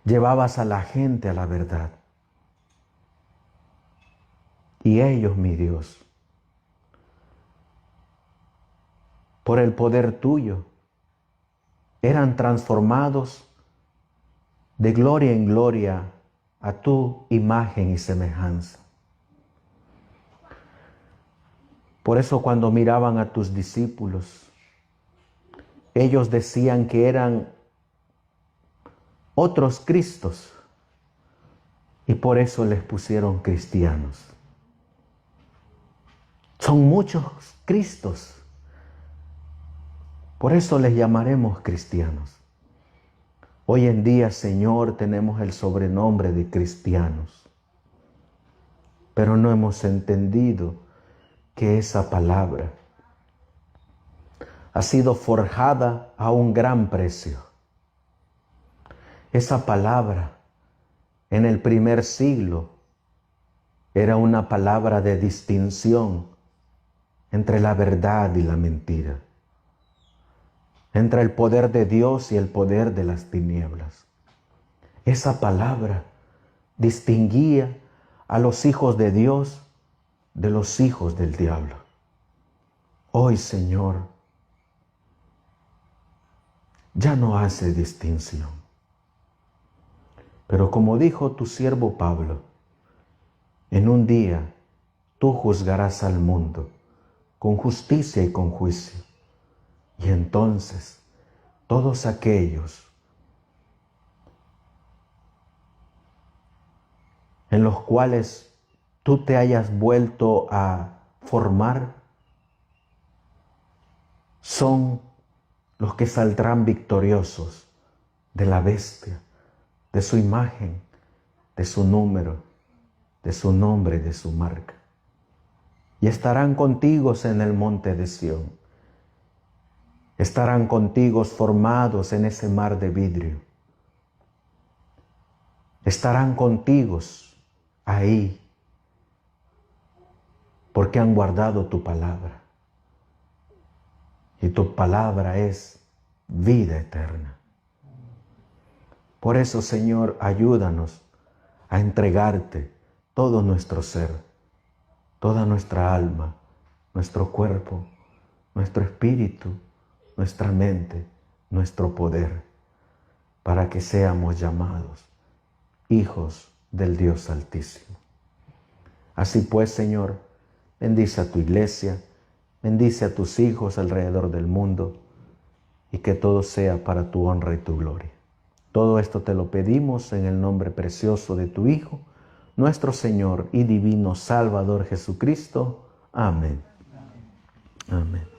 Llevabas a la gente a la verdad. Y ellos, mi Dios, por el poder tuyo, eran transformados de gloria en gloria a tu imagen y semejanza. Por eso cuando miraban a tus discípulos, ellos decían que eran otros Cristos y por eso les pusieron cristianos. Son muchos Cristos. Por eso les llamaremos cristianos. Hoy en día, Señor, tenemos el sobrenombre de cristianos, pero no hemos entendido que esa palabra ha sido forjada a un gran precio. Esa palabra en el primer siglo era una palabra de distinción entre la verdad y la mentira, entre el poder de Dios y el poder de las tinieblas. Esa palabra distinguía a los hijos de Dios de los hijos del diablo. Hoy, Señor, ya no hace distinción. Pero como dijo tu siervo Pablo, en un día tú juzgarás al mundo con justicia y con juicio. Y entonces todos aquellos en los cuales tú te hayas vuelto a formar son los que saldrán victoriosos de la bestia, de su imagen, de su número, de su nombre, de su marca. Y estarán contigo en el monte de Sión. Estarán contigo formados en ese mar de vidrio. Estarán contigo ahí, porque han guardado tu palabra. Y tu palabra es vida eterna. Por eso, Señor, ayúdanos a entregarte todo nuestro ser, toda nuestra alma, nuestro cuerpo, nuestro espíritu, nuestra mente, nuestro poder, para que seamos llamados hijos del Dios Altísimo. Así pues, Señor, bendice a tu iglesia, bendice a tus hijos alrededor del mundo y que todo sea para tu honra y tu gloria. Todo esto te lo pedimos en el nombre precioso de tu Hijo, nuestro Señor y divino Salvador Jesucristo. Amén. Amén.